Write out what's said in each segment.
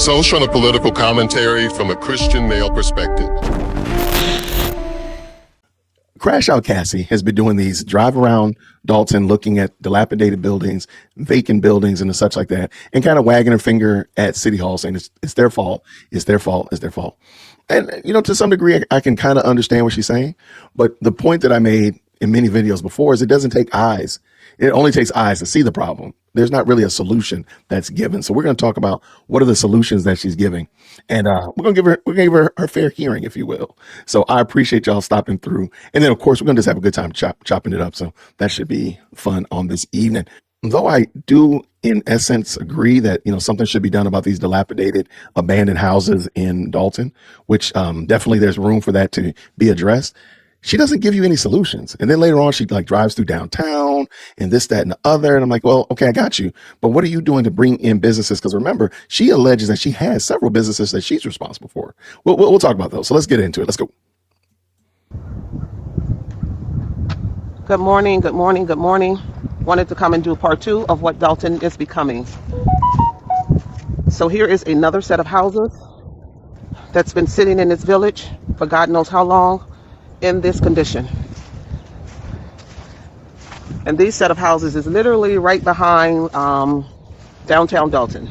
Social and political commentary from a Christian male perspective. Crash Out Cassie has been doing these drive around Dalton, looking at dilapidated buildings, vacant buildings, and such like that, and kind of wagging her finger at City Hall, saying it's their fault, it's their fault, it's their fault. And to some degree, I can kind of understand what she's saying, but the point that I made in many videos before is it doesn't take eyes. It only takes eyes to see the problem. There's not really a solution that's given. So we're going to talk about what are the solutions that she's giving, and we're going to give her her fair hearing, if you will. So I appreciate y'all stopping through, and then of course we're going to just have a good time chopping it up. So that should be fun on this evening. Though I do, in essence, agree that something should be done about these dilapidated, abandoned houses in Dalton, which definitely there's room for that to be addressed. She doesn't give you any solutions. And then later on, she drives through downtown and this, that, and the other. And I'm like, well, okay, I got you. But what are you doing to bring in businesses? Because remember, she alleges that she has several businesses that she's responsible for. We'll talk about those. So let's get into it. Let's go. Good morning, good morning, good morning. Wanted to come and do part 2 of what Dalton is becoming. So here is another set of houses that's been sitting in this village for God knows how long, in this condition. And this set of houses is literally right behind downtown Dalton.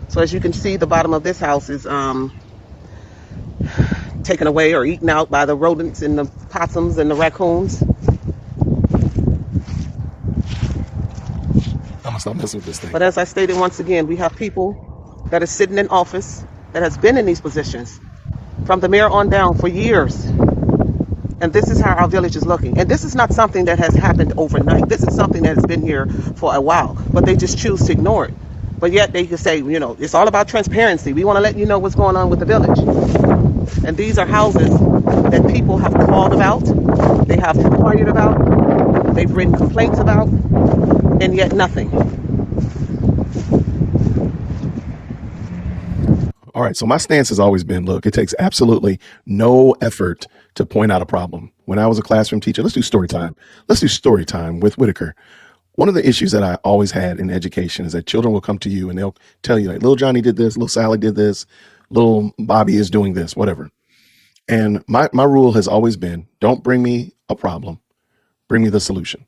So as you can see, the bottom of this house is taken away or eaten out by the rodents and the possums and the raccoons. I'm gonna stop messing with this thing. But as I stated once again, we have people that are sitting in office that has been in these positions from the mayor on down for years. And this is how our village is looking. And this is not something that has happened overnight. This is something that has been here for a while, but they just choose to ignore it. But yet they can say, it's all about transparency. We want to let you know what's going on with the village. And these are houses that people have called about, they have inquired about, they've written complaints about, and yet nothing. All right, so my stance has always been, look, it takes absolutely no effort to point out a problem. When I was a classroom teacher, let's do story time. Let's do story time with Whitaker. One of the issues that I always had in education is that children will come to you and they'll tell you, like, little Johnny did this, little Sally did this, little Bobby is doing this, whatever. And my rule has always been, don't bring me a problem, bring me the solution.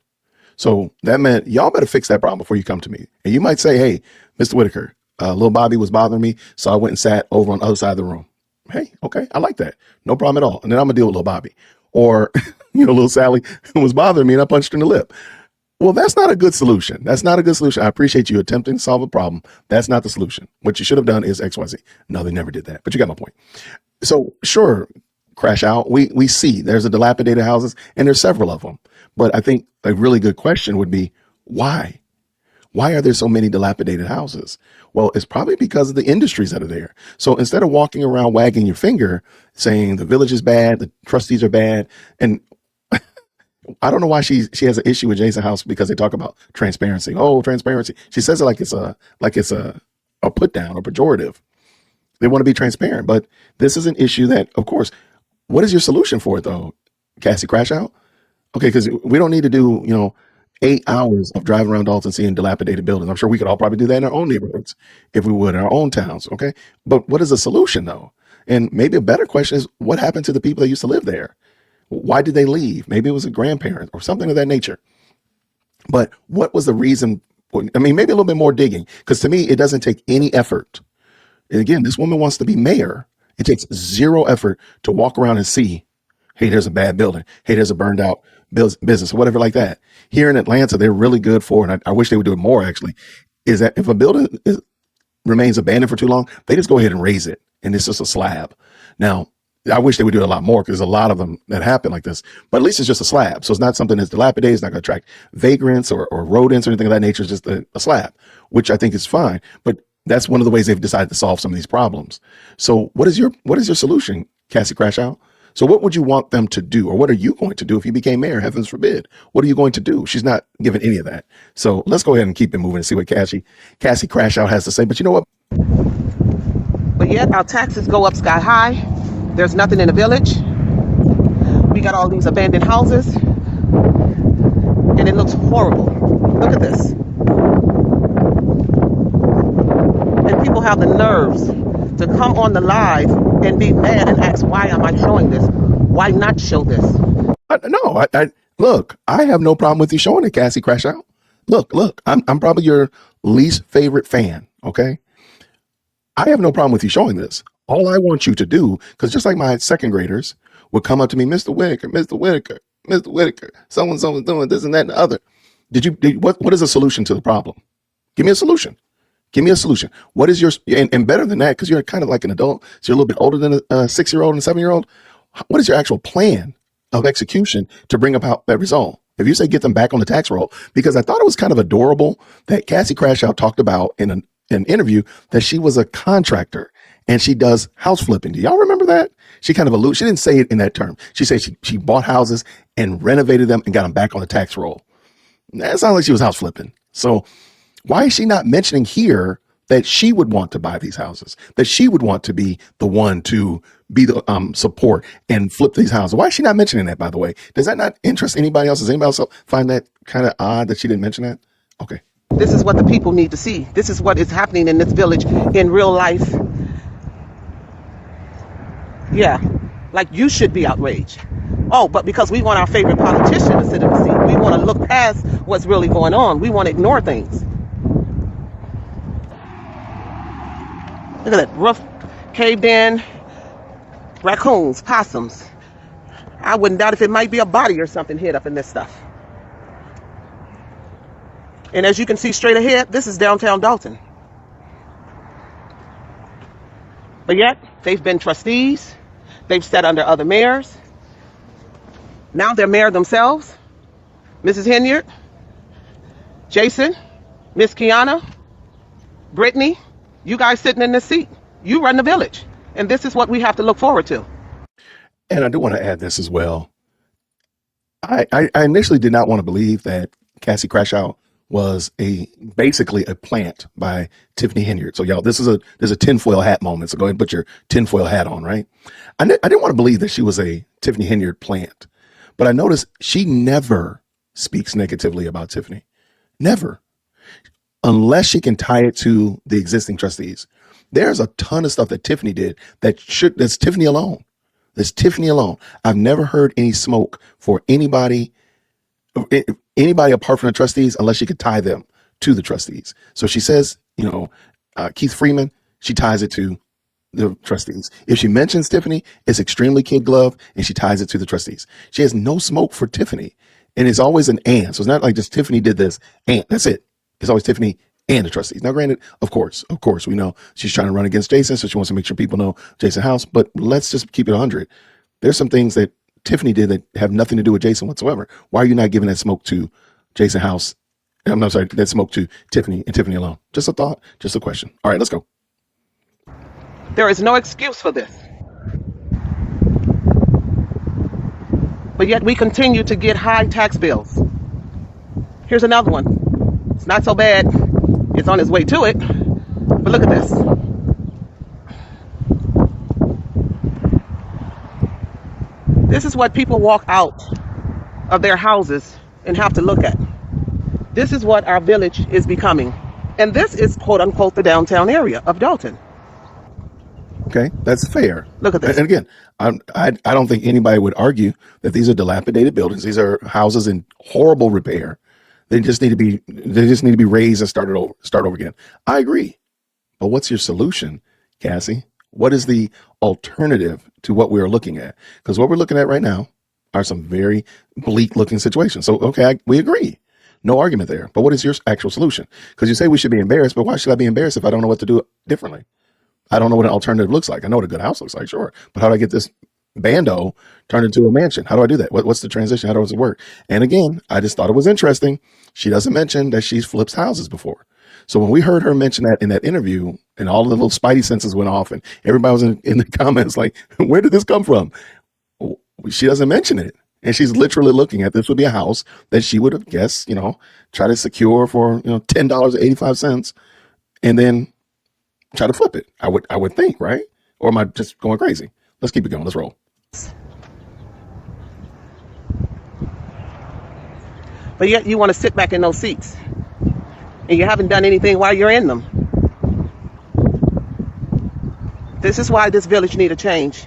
So that meant y'all better fix that problem before you come to me. And you might say, hey, Mr. Whitaker, little Bobby was bothering me, so I went and sat over on the other side of the room. Hey, okay, I like that. No problem at all. And then I'm gonna deal with little Bobby. Or, little Sally was bothering me and I punched her in the lip. Well, that's not a good solution. That's not a good solution. I appreciate you attempting to solve a problem. That's not the solution. What you should have done is XYZ. No, they never did that, but you got my point. So sure, Crash Out, we see there's a dilapidated houses and there's several of them. But I think a really good question would be, why? Why are there so many dilapidated houses? Well, it's probably because of the industries that are there. So instead of walking around wagging your finger saying the village is bad, the trustees are bad, and I don't know why she has an issue with Jason House, because they talk about transparency. Oh, transparency. She says it like it's a put down or pejorative. They want to be transparent, but this is an issue that, of course, what is your solution for it though, Cassie? Crash Out? Okay, because we don't need to do 8 hours of driving around Dalton seeing dilapidated buildings. I'm sure we could all probably do that in our own neighborhoods if we would, in our own towns. Okay. But what is the solution though? And maybe a better question is, what happened to the people that used to live there? Why did they leave? Maybe it was a grandparent or something of that nature. But what was the reason? I mean, maybe a little bit more digging, because to me, it doesn't take any effort. And again, this woman wants to be mayor. It takes zero effort to walk around and see, hey, there's a bad building. Hey, there's a burned out business or whatever like that. Here in Atlanta, they're really good for, and I wish they would do it more actually, is that if a building remains abandoned for too long, they just go ahead and raise it. And it's just a slab. Now, I wish they would do it a lot more, because there's a lot of them that happen like this, but at least it's just a slab. So it's not something that's dilapidated. It's not going to attract vagrants or rodents or anything of that nature. It's just a slab, which I think is fine. But that's one of the ways they've decided to solve some of these problems. So what is your solution, Cassie Crash Out? So what would you want them to do? Or what are you going to do if you became mayor? Heavens forbid. What are you going to do? She's not giving any of that. So let's go ahead and keep it moving and see what Cassie Crash Out has to say. But you know what? But yet our taxes go up sky high. There's nothing in the village. We got all these abandoned houses. And it looks horrible. Look at this. And people people have the nerves to come on the live and be mad and ask, why am I showing this? Why not show this? No, look, I have no problem with you showing it, Cassie Crash Out. Look, I'm probably your least favorite fan, okay? I have no problem with you showing this. All I want you to do, because just like my second graders would come up to me, Mr. Whitaker, Mr. Whitaker, Mr. Whitaker, someone's doing this and that and the other. What is a solution to the problem? Give me a solution. Give me a solution. What is your, and better than that, because you're kind of like an adult, so you're a little bit older than a 6-year-old and a 7-year-old. What is your actual plan of execution to bring about that result? If you say get them back on the tax roll, because I thought it was kind of adorable that Cassie Crash Out talked about in an interview that she was a contractor and she does house flipping. Do y'all remember that? She kind of alluded, she didn't say it in that term. She said she bought houses and renovated them and got them back on the tax roll. That sounds like she was house flipping. So why is she not mentioning here that she would want to buy these houses, that she would want to be the one to be the support and flip these houses? Why is she not mentioning that, by the way? Does that not interest anybody else? Does anybody else find that kind of odd that she didn't mention that? Okay. This is what the people need to see. This is what is happening in this village in real life. Yeah, like you should be outraged. Oh, but because we want our favorite politician to sit in the seat, we want to look past what's really going on. We want to ignore things. Look at that roof caved in, raccoons, possums. I wouldn't doubt if it might be a body or something hid up in this stuff. And as you can see straight ahead, this is downtown Dalton. But yet, they've been trustees. They've sat under other mayors. Now they're mayor themselves. Mrs. Henyard, Jason, Miss Kiana, Brittany, you guys sitting in this seat. You run the village. And this is what we have to look forward to. And I do want to add this as well. I initially did not want to believe that Cassie Crash Out was basically a plant by Tiffany Henyard. So y'all, there's a tinfoil hat moment. So go ahead and put your tinfoil hat on, right? I didn't want to believe that she was a Tiffany Henyard plant, but I noticed she never speaks negatively about Tiffany. Never. Unless she can tie it to the existing trustees. There's a ton of stuff that Tiffany did that's Tiffany alone. That's Tiffany alone. I've never heard any smoke for anybody apart from the trustees, unless she could tie them to the trustees. So she says, Keith Freeman, she ties it to the trustees. If she mentions Tiffany, it's extremely kid glove, and she ties it to the trustees. She has no smoke for Tiffany, and it's always an and. So it's not like just Tiffany did this, and that's it. It's always Tiffany and the trustees. Now, granted, of course, we know she's trying to run against Jason, so she wants to make sure people know Jason House, but let's just keep it 100. There's some things that Tiffany did that have nothing to do with Jason whatsoever. Why are you not giving that smoke to Jason House? I'm sorry, that smoke to Tiffany and Tiffany alone. Just a thought, just a question. All right, let's go. There is no excuse for this. But yet we continue to get high tax bills. Here's another one. It's not so bad. It's on its way to it. But look at this. This is what people walk out of their houses and have to look at. This is what our village is becoming. And this is, quote unquote, the downtown area of Dalton. Okay, that's fair. Look at this. And again, I don't think anybody would argue that these are dilapidated buildings. These are houses in horrible repair. They just need to be raised and start over again. I agree. But what's your solution, Cassie? What is the alternative to what we are looking at? Because what we're looking at right now are some very bleak looking situations. So, okay, we agree. No argument there. But what is your actual solution? Because you say we should be embarrassed, but why should I be embarrassed if I don't know what to do differently? I don't know what an alternative looks like. I know what a good house looks like, sure. But how do I get this bando turned into a mansion? How do I do that? What's the transition? How does it work? And again, I just thought it was interesting. She doesn't mention that she's flipped houses before. So when we heard her mention that in that interview, and all the little spidey senses went off, and everybody was in the comments like, where did this come from? She doesn't mention it. And she's literally looking at this would be a house that she would have guessed, try to secure for, $10.85, and then try to flip it. I would think, right? Or am I just going crazy? Let's keep it going. Let's roll. But yet you want to sit back in those seats. And you haven't done anything while you're in them. This is why this village need a change.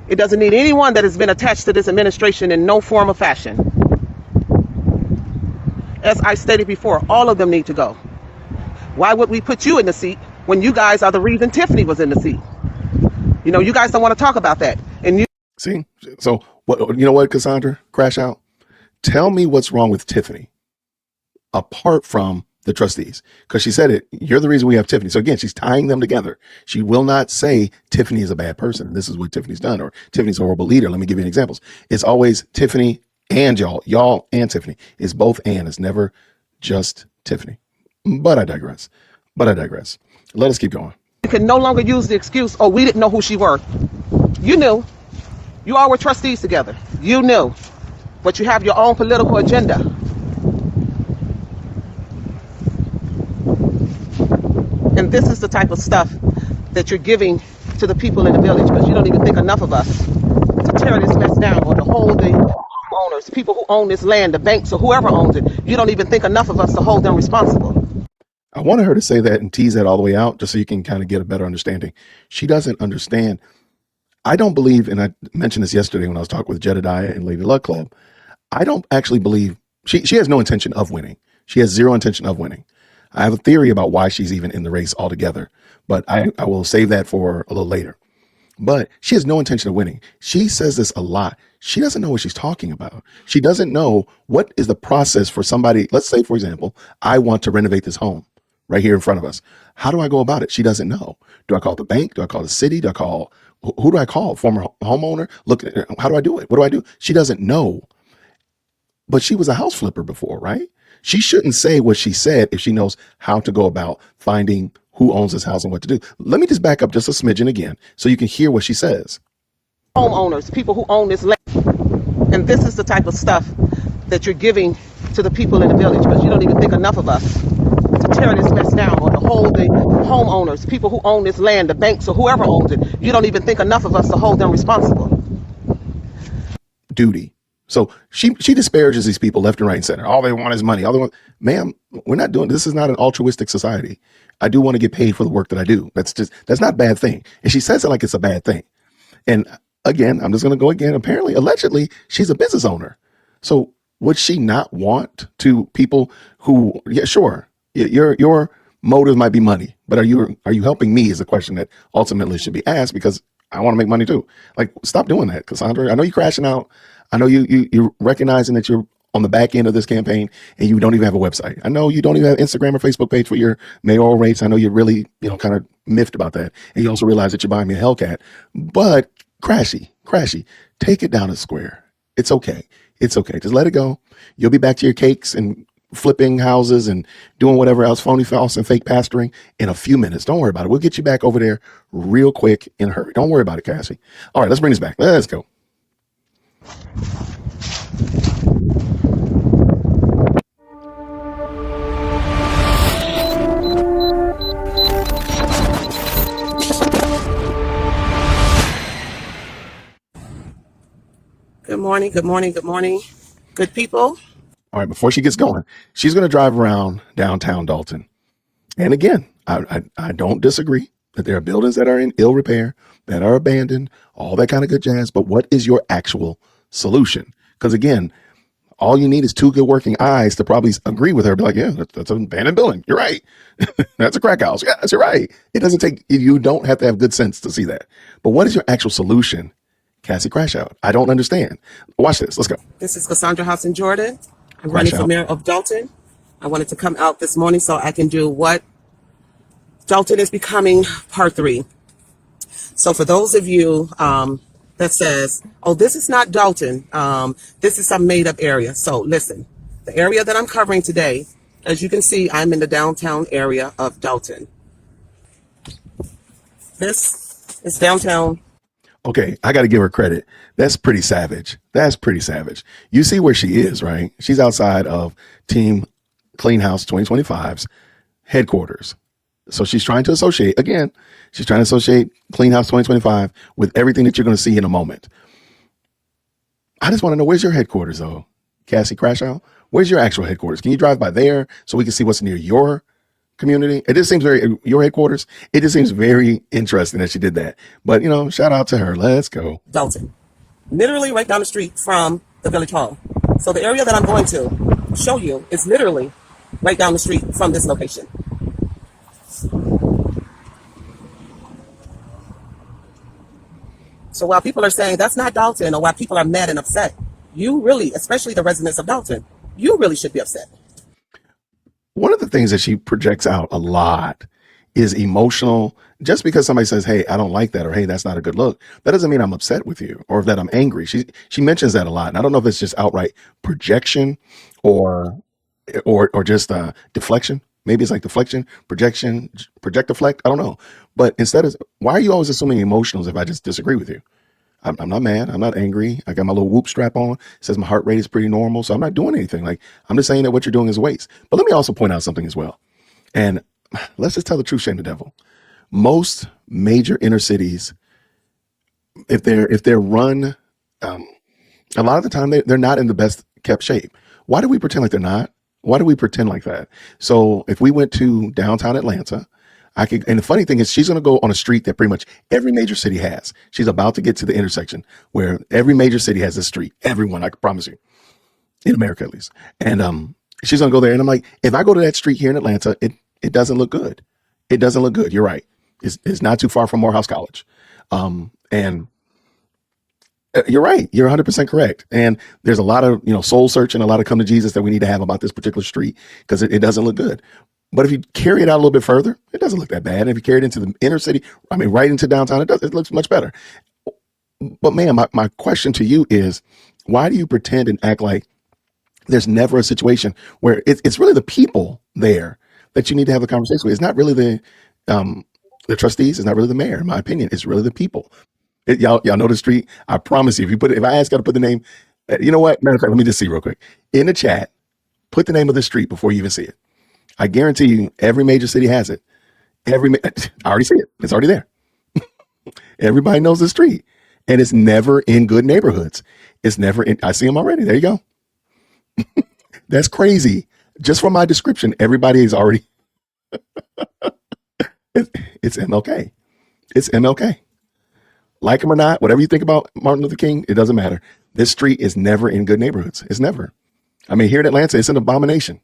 It doesn't need anyone that has been attached to this administration in no form or fashion. As I stated before, all of them need to go. Why would we put you in the seat when you guys are the reason Tiffany was in the seat? You know, you guys don't want to talk about that. And you See, so what? You know what, Cassandra, Crash Out? Tell me what's wrong with Tiffany, apart from the trustees, because she said it. You're the reason we have Tiffany. So again, she's tying them together. She will not say Tiffany is a bad person. This is what Tiffany's done, or Tiffany's a horrible leader. Let me give you examples. It's always Tiffany and y'all and Tiffany. It's both and. It's never just Tiffany. But I digress. Let us keep going. can no longer use the excuse, oh, we didn't know who she were. You knew. You all were trustees together. You knew. But you have your own political agenda. And this is the type of stuff that you're giving to the people in the village, because you don't even think enough of us to tear this mess down, or to hold the owners, people who own this land, the banks, or whoever owns it. You don't even think enough of us to hold them responsible. I wanted her to say that and tease that all the way out, just so you can kind of get a better understanding. She doesn't understand. I don't believe, and I mentioned this yesterday when I was talking with Jedediah and Lady Luck Club, I don't actually believe, she has no intention of winning. She has zero intention of winning. I have a theory about why she's even in the race altogether, but I will save that for a little later. But she has no intention of winning. She says this a lot. She doesn't know what she's talking about. She doesn't know what is the process for somebody. Let's say, for example, I want to renovate this home right here in front of us. How do I go about it? She doesn't know. Do I call the bank? Do I call the city? Do I call, who do I call? Former homeowner? Look, how do I do it? What do I do? She doesn't know. But she was a house flipper before, right? She shouldn't say what she said if she knows how to go about finding who owns this house and what to do. Let me just back up just a smidgen again so you can hear what she says. Homeowners, people who own this land. And this is the type of stuff that you're giving to the people in the village, because you don't even think enough of us to tear this mess down, or to hold the homeowners, people who own this land, the banks, or whoever owns it. You don't even think enough of us to hold them responsible. Duty. So she disparages these people left and right and center. All they want is money. All they want, ma'am, we're not doing, this is not an altruistic society. I do want to get paid for the work that I do. That's not a bad thing. And she says it like it's a bad thing. And again, I'm just going to go again. Apparently, allegedly, she's a business owner. So would she not want to people who, yeah, sure, your motive might be money, but are you helping me is a question that ultimately should be asked, because I want to make money too. Like, stop doing that, Cassandra. I know you're crashing out. I know you're recognizing that you're on the back end of this campaign and you don't even have a website. I know you don't even have Instagram or Facebook page for your mayoral race. I know you're really, kind of miffed about that. And you also realize that you're buying me a Hellcat. But Crashy, take it down a square. It's okay. It's okay. Just let it go. You'll be back to your cakes and flipping houses and doing whatever else, phony false and fake pastoring in a few minutes. Don't worry about it. We'll get you back over there real quick in a hurry. Don't worry about it, Cassie. All right, let's bring this back. Let's go. Good morning, good people. All right, before she gets going, she's going to drive around downtown Dalton. And again, I don't disagree that there are buildings that are in ill repair, that are abandoned, all that kind of good jazz. But what is your actual solution? Because again, all you need is two good working eyes to probably agree with her. Be like, yeah, that's an abandoned building. You're right. That's a crack house. Yes, you're right. It doesn't take, you don't have to have good sense to see that. But what is your actual solution, Cassie Crash Out? I don't understand. Watch this. Let's go. This is Cassandra Hopson-Jordan. I'm Crash running for out. mayor of Dalton. I wanted to come out this morning so I can do what Dalton is becoming part 3. So for those of you that says, oh, this is not Dalton, this is some made up area. So listen, the area that I'm covering today, as you can see, I'm in the downtown area of Dalton. This is downtown. Okay, I got to give her credit. That's pretty savage. You see where she is, right? She's outside of Team Clean House 2025's headquarters. So she's trying to associate, again, Clean House 2025 with everything that you're going to see in a moment. I just want to know, where's your headquarters, though, Cassie Crash Out? Where's your actual headquarters? Can you drive by there so we can see what's near your community. It just seems very, your headquarters, it just seems very interesting that she did that. But, shout out to her. Let's go. Dalton, literally right down the street from the village hall. So the area that I'm going to show you is literally right down the street from this location. So while people are saying that's not Dalton, or while people are mad and upset, you really, especially the residents of Dalton, you really should be upset. One of the things that she projects out a lot is emotional. Just because somebody says, hey, I don't like that, or hey, that's not a good look, that doesn't mean I'm upset with you or that I'm angry. She mentions that a lot. And I don't know if it's just outright projection or just deflection. Maybe it's like deflection, projection, project deflect. I don't know. But instead of, why are you always assuming emotionals if I just disagree with you? I'm not mad. I'm not angry. I got my little whoop strap on. It says my heart rate is pretty normal. So I'm not doing anything. Like, I'm just saying that what you're doing is a waste. But let me also point out something as well. And let's just tell the truth, shame the devil. Most major inner cities, if they're run, a lot of the time they're not in the best kept shape. Why do we pretend like they're not? Why do we pretend like that? So if we went to downtown Atlanta, and the funny thing is, she's going to go on a street that pretty much every major city has. She's about to get to the intersection where every major city has this street. Everyone, I can promise you, in America at least. And she's going to go there. And I'm like, if I go to that street here in Atlanta, it doesn't look good. It doesn't look good. You're right. It's not too far from Morehouse College. And you're right. You're 100% correct. And there's a lot of, soul searching, a lot of come to Jesus that we need to have about this particular street because it doesn't look good. But if you carry it out a little bit further, it doesn't look that bad. And if you carry it into the inner city, right into downtown, it looks much better. But man, my question to you is, why do you pretend and act like there's never a situation where it's really the people there that you need to have a conversation with? It's not really the trustees. It's not really the mayor, in my opinion. It's really the people. Y'all know the street. I promise you, if I ask y'all to put the name, you know what? Matter of fact, let me just see real quick. In the chat, put the name of the street before you even see it. I guarantee you, every major city has it. I already see it. It's already there. Everybody knows the street. And it's never in good neighborhoods. It's never in, I see them already. There you go. That's crazy. Just from my description, everybody is already, it's MLK. It's MLK. Like him or not, whatever you think about Martin Luther King, it doesn't matter. This street is never in good neighborhoods. It's never. Here in Atlanta, it's an abomination.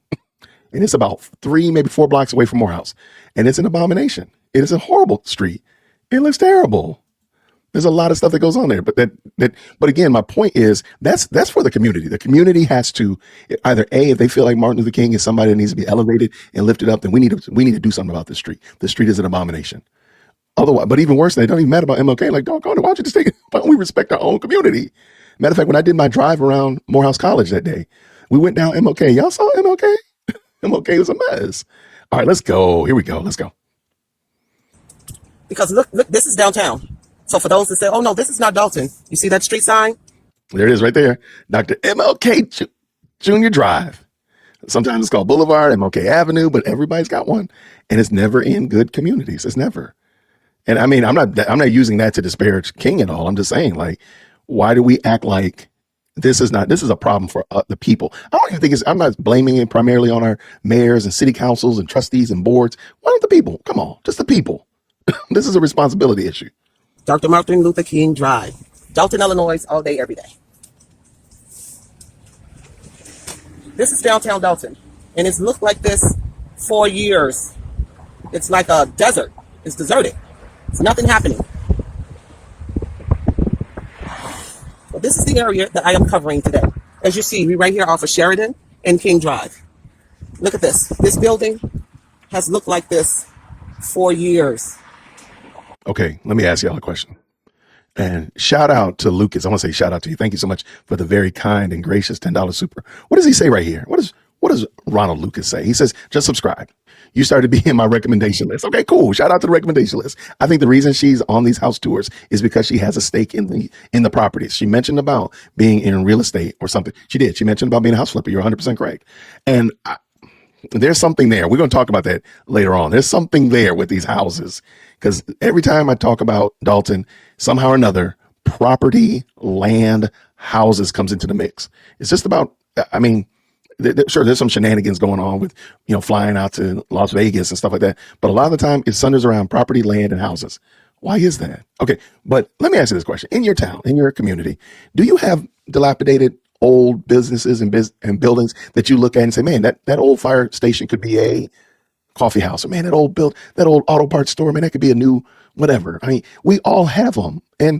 And it's about 3, maybe 4 blocks away from Morehouse. And it's an abomination. It is a horrible street. It looks terrible. There's a lot of stuff that goes on there. But but again, my point is that's for the community. The community has to either if they feel like Martin Luther King is somebody that needs to be elevated and lifted up, then we need to do something about this street. The street is an abomination. Otherwise, but even worse, they don't even matter about MLK. Like, doggone it, why don't you just why don't we respect our own community? Matter of fact, when I did my drive around Morehouse College that day, we went down MLK. Y'all saw MLK? MLK was a mess. All right, let's go. Here we go. Let's go. Because look, this is downtown. So for those that say, oh no, this is not Dalton. You see that street sign? There it is right there. Dr. MLK Junior Drive. Sometimes it's called Boulevard, MLK Avenue, but everybody's got one. And it's never in good communities. It's never. And I'm not using that to disparage King at all. I'm just saying, like, why do we act like this is a problem for the people? I don't even think I'm not blaming it primarily on our mayors and city councils and trustees and boards. Why don't the people? Come on, just the people. This is a responsibility issue. Dr. Martin Luther King Drive, Dalton, Illinois, all day, every day. This is downtown Dalton, and it's looked like this for years. It's like a desert. It's deserted. There's nothing happening. But this is the area that I am covering today. As you see, we're right here off of Sheridan and King Drive. Look at this. This building has looked like this for years. Okay, let me ask y'all a question. And shout out to Lucas. I want to say shout out to you. Thank you so much for the very kind and gracious $10 super. What does he say right here? What does Ronald Lucas say? He says, just subscribe. You started being my recommendation list. Okay, cool. Shout out to the recommendation list. I think the reason she's on these house tours is because she has a stake in the properties. She mentioned about being in real estate or something. She did. She mentioned about being a house flipper. You're 100% correct. And there's something there. We're going to talk about that later on. There's something there with these houses, because every time I talk about Dalton, somehow or another, property, land, houses comes into the mix. It's just about, Sure, there's some shenanigans going on with, flying out to Las Vegas and stuff like that. But a lot of the time, it centers around property, land, and houses. Why is that? Okay, but let me ask you this question: in your town, in your community, do you have dilapidated old businesses and buildings that you look at and say, "Man, that old fire station could be a coffee house," or "Man, that old auto parts store, man, that could be a new whatever." I mean, we all have them, and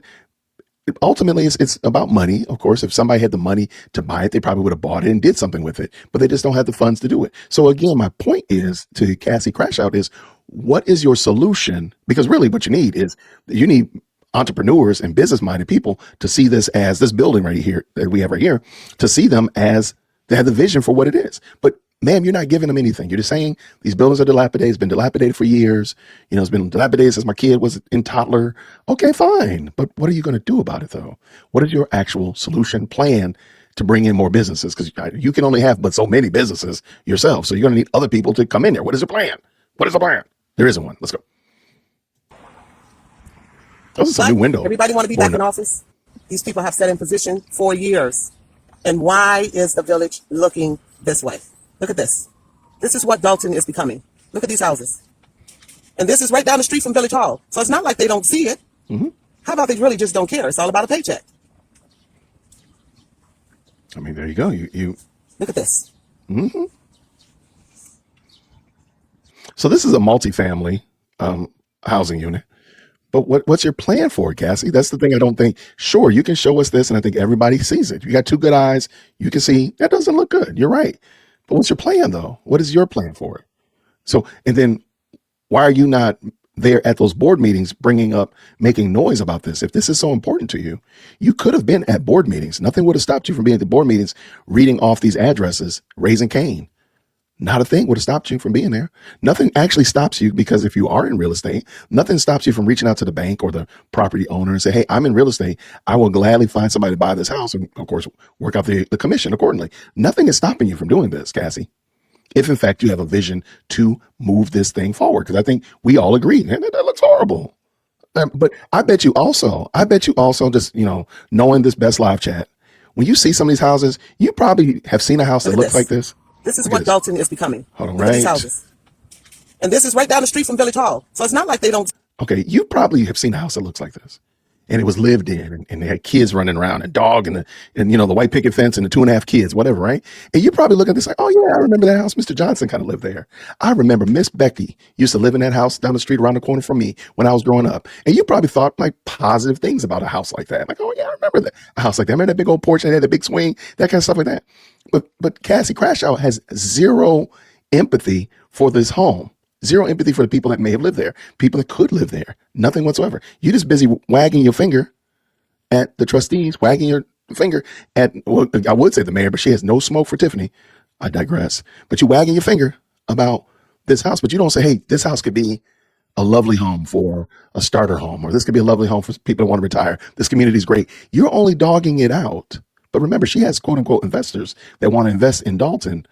ultimately it's about money. Of course, if somebody had the money to buy it, they probably would have bought it and did something with it, but they just don't have the funds to do it. So again, my point is to Cassie Crash Out is, what is your solution? Because really what you need entrepreneurs and business minded people to see this as this building right here that we have right here, to see them as they have the vision for what it is. But ma'am, you're not giving them anything. You're just saying these buildings are dilapidated. It's been dilapidated for years. It's been dilapidated since my kid was in toddler. Okay, fine. But what are you going to do about it though? What is your actual solution plan to bring in more businesses? Because you can only have but so many businesses yourself. So you're going to need other people to come in there. What is your plan? What is the plan? There isn't one. Let's go. This is a new window. Everybody want to be back in office. These people have sat in position for years. And why is the village looking this way? Look at this. This is what Dalton is becoming. Look at these houses. And this is right down the street from Village Hall. So it's not like they don't see it. Mm-hmm. How about they really just don't care? It's all about a paycheck. I mean, there you go. You look at this. Mm-hmm. So this is a multifamily housing unit. But what's your plan for it, Cassie? That's the thing I don't think. Sure, you can show us this, and I think everybody sees it. You got two good eyes. You can see that doesn't look good. You're right. But what's your plan, though? What is your plan for it? So, and then why are you not there at those board meetings making noise about this? If this is so important to you, you could have been at board meetings. Nothing would have stopped you from being at the board meetings, reading off these addresses, raising Cain. Not a thing would have stopped you from being there. Nothing actually stops you, because if you are in real estate, nothing stops you from reaching out to the bank or the property owner and say, "Hey, I'm in real estate. I will gladly find somebody to buy this house," and of course, work out the commission accordingly. Nothing is stopping you from doing this, Cassie. If in fact you have a vision to move this thing forward, because I think we all agree, man, that looks horrible. But I bet you also just, knowing this Best Live chat, when you see some of these houses, you probably have seen a house that looks like this. This is what Dalton is becoming. Hold on, Look at these houses. And this is right down the street from Village Hall. So it's not like they don't. Okay, you probably have seen a house that looks like this. And it was lived in, and they had kids running around, a dog, and the white picket fence, and the 2.5 kids, whatever, right? And you probably look at this like, "Oh yeah, I remember that house. Mr. Johnson kind of lived there. I remember Miss Becky used to live in that house down the street around the corner from me when I was growing up." And you probably thought like positive things about a house like that. Like, "Oh yeah, I remember that a house like that. Remember that big old porch and had the big swing, that kind of stuff like that." But Cassie Crash Out has zero empathy for this home. Zero empathy for the people that may have lived there, people that could live there. Nothing whatsoever. You're just busy wagging your finger at the trustees, wagging your finger at, well, I would say the mayor, but she has no smoke for Tiffany. I digress. But you're wagging your finger about this house, but you don't say, "Hey, this house could be a lovely home for a starter home," or "This could be a lovely home for people that want to retire. This community is great." You're only dogging it out. But remember, she has quote unquote investors that want to invest in Dalton,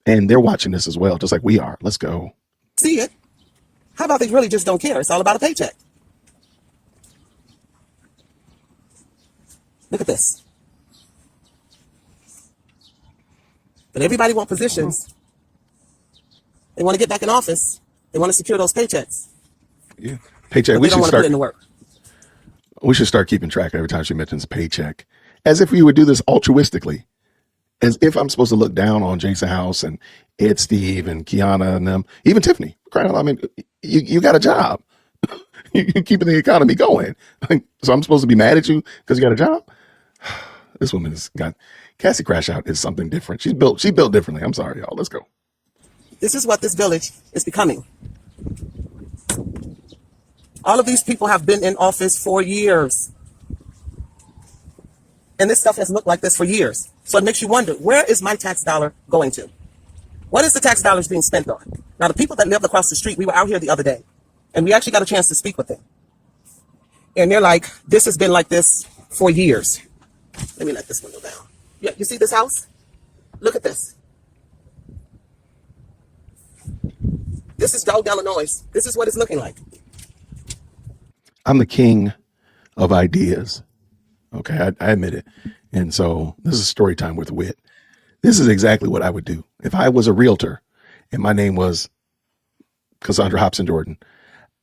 and they're watching this as well, just like we are. Let's go. See it? How about they really just don't care? It's all about a paycheck. Look at this. But everybody want positions. They want to get back in office. They want to secure those paychecks. Yeah, paycheck. But they don't want to put in the work. We should start keeping track every time she mentions paycheck, as if we would do this altruistically, as if I'm supposed to look down on Jason House and Ed Steve and Kiana and them, even Tiffany. Crying out loud, I mean, you got a job. You're keeping the economy going. So I'm supposed to be mad at you because you got a job? This woman has got, Cassie Crash Out is something different. She's built differently. I'm sorry, y'all. Let's go. This is what this village is becoming. All of these people have been in office for years. And this stuff has looked like this for years. So it makes you wonder, where is my tax dollar going to? What is the tax dollars being spent on? Now, the people that live across the street, we were out here the other day, and we actually got a chance to speak with them. And they're like, this has been like this for years. Let me let this window down. Yeah, you see this house? Look at this. This is Dog, Illinois. This is what it's looking like. I'm the king of ideas. Okay, I admit it. And so this is story time with wit. This is exactly what I would do. If I was a realtor and my name was Cassandra Hopson-Jordan,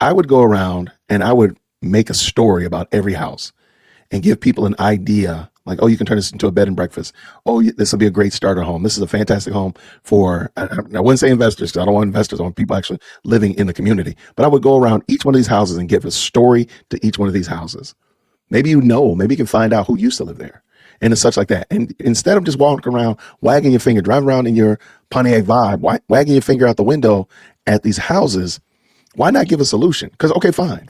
I would go around and I would make a story about every house and give people an idea like, oh, you can turn this into a bed and breakfast. Oh, this will be a great starter home. This is a fantastic home for, I wouldn't say investors because I don't want investors. I want people actually living in the community. But I would go around each one of these houses and give a story to each one of these houses. Maybe maybe you can find out who used to live there and it's such like that. And instead of just walking around, wagging your finger, driving around in your Pontiac Vibe, wagging your finger out the window at these houses, why not give a solution? Because, okay, fine.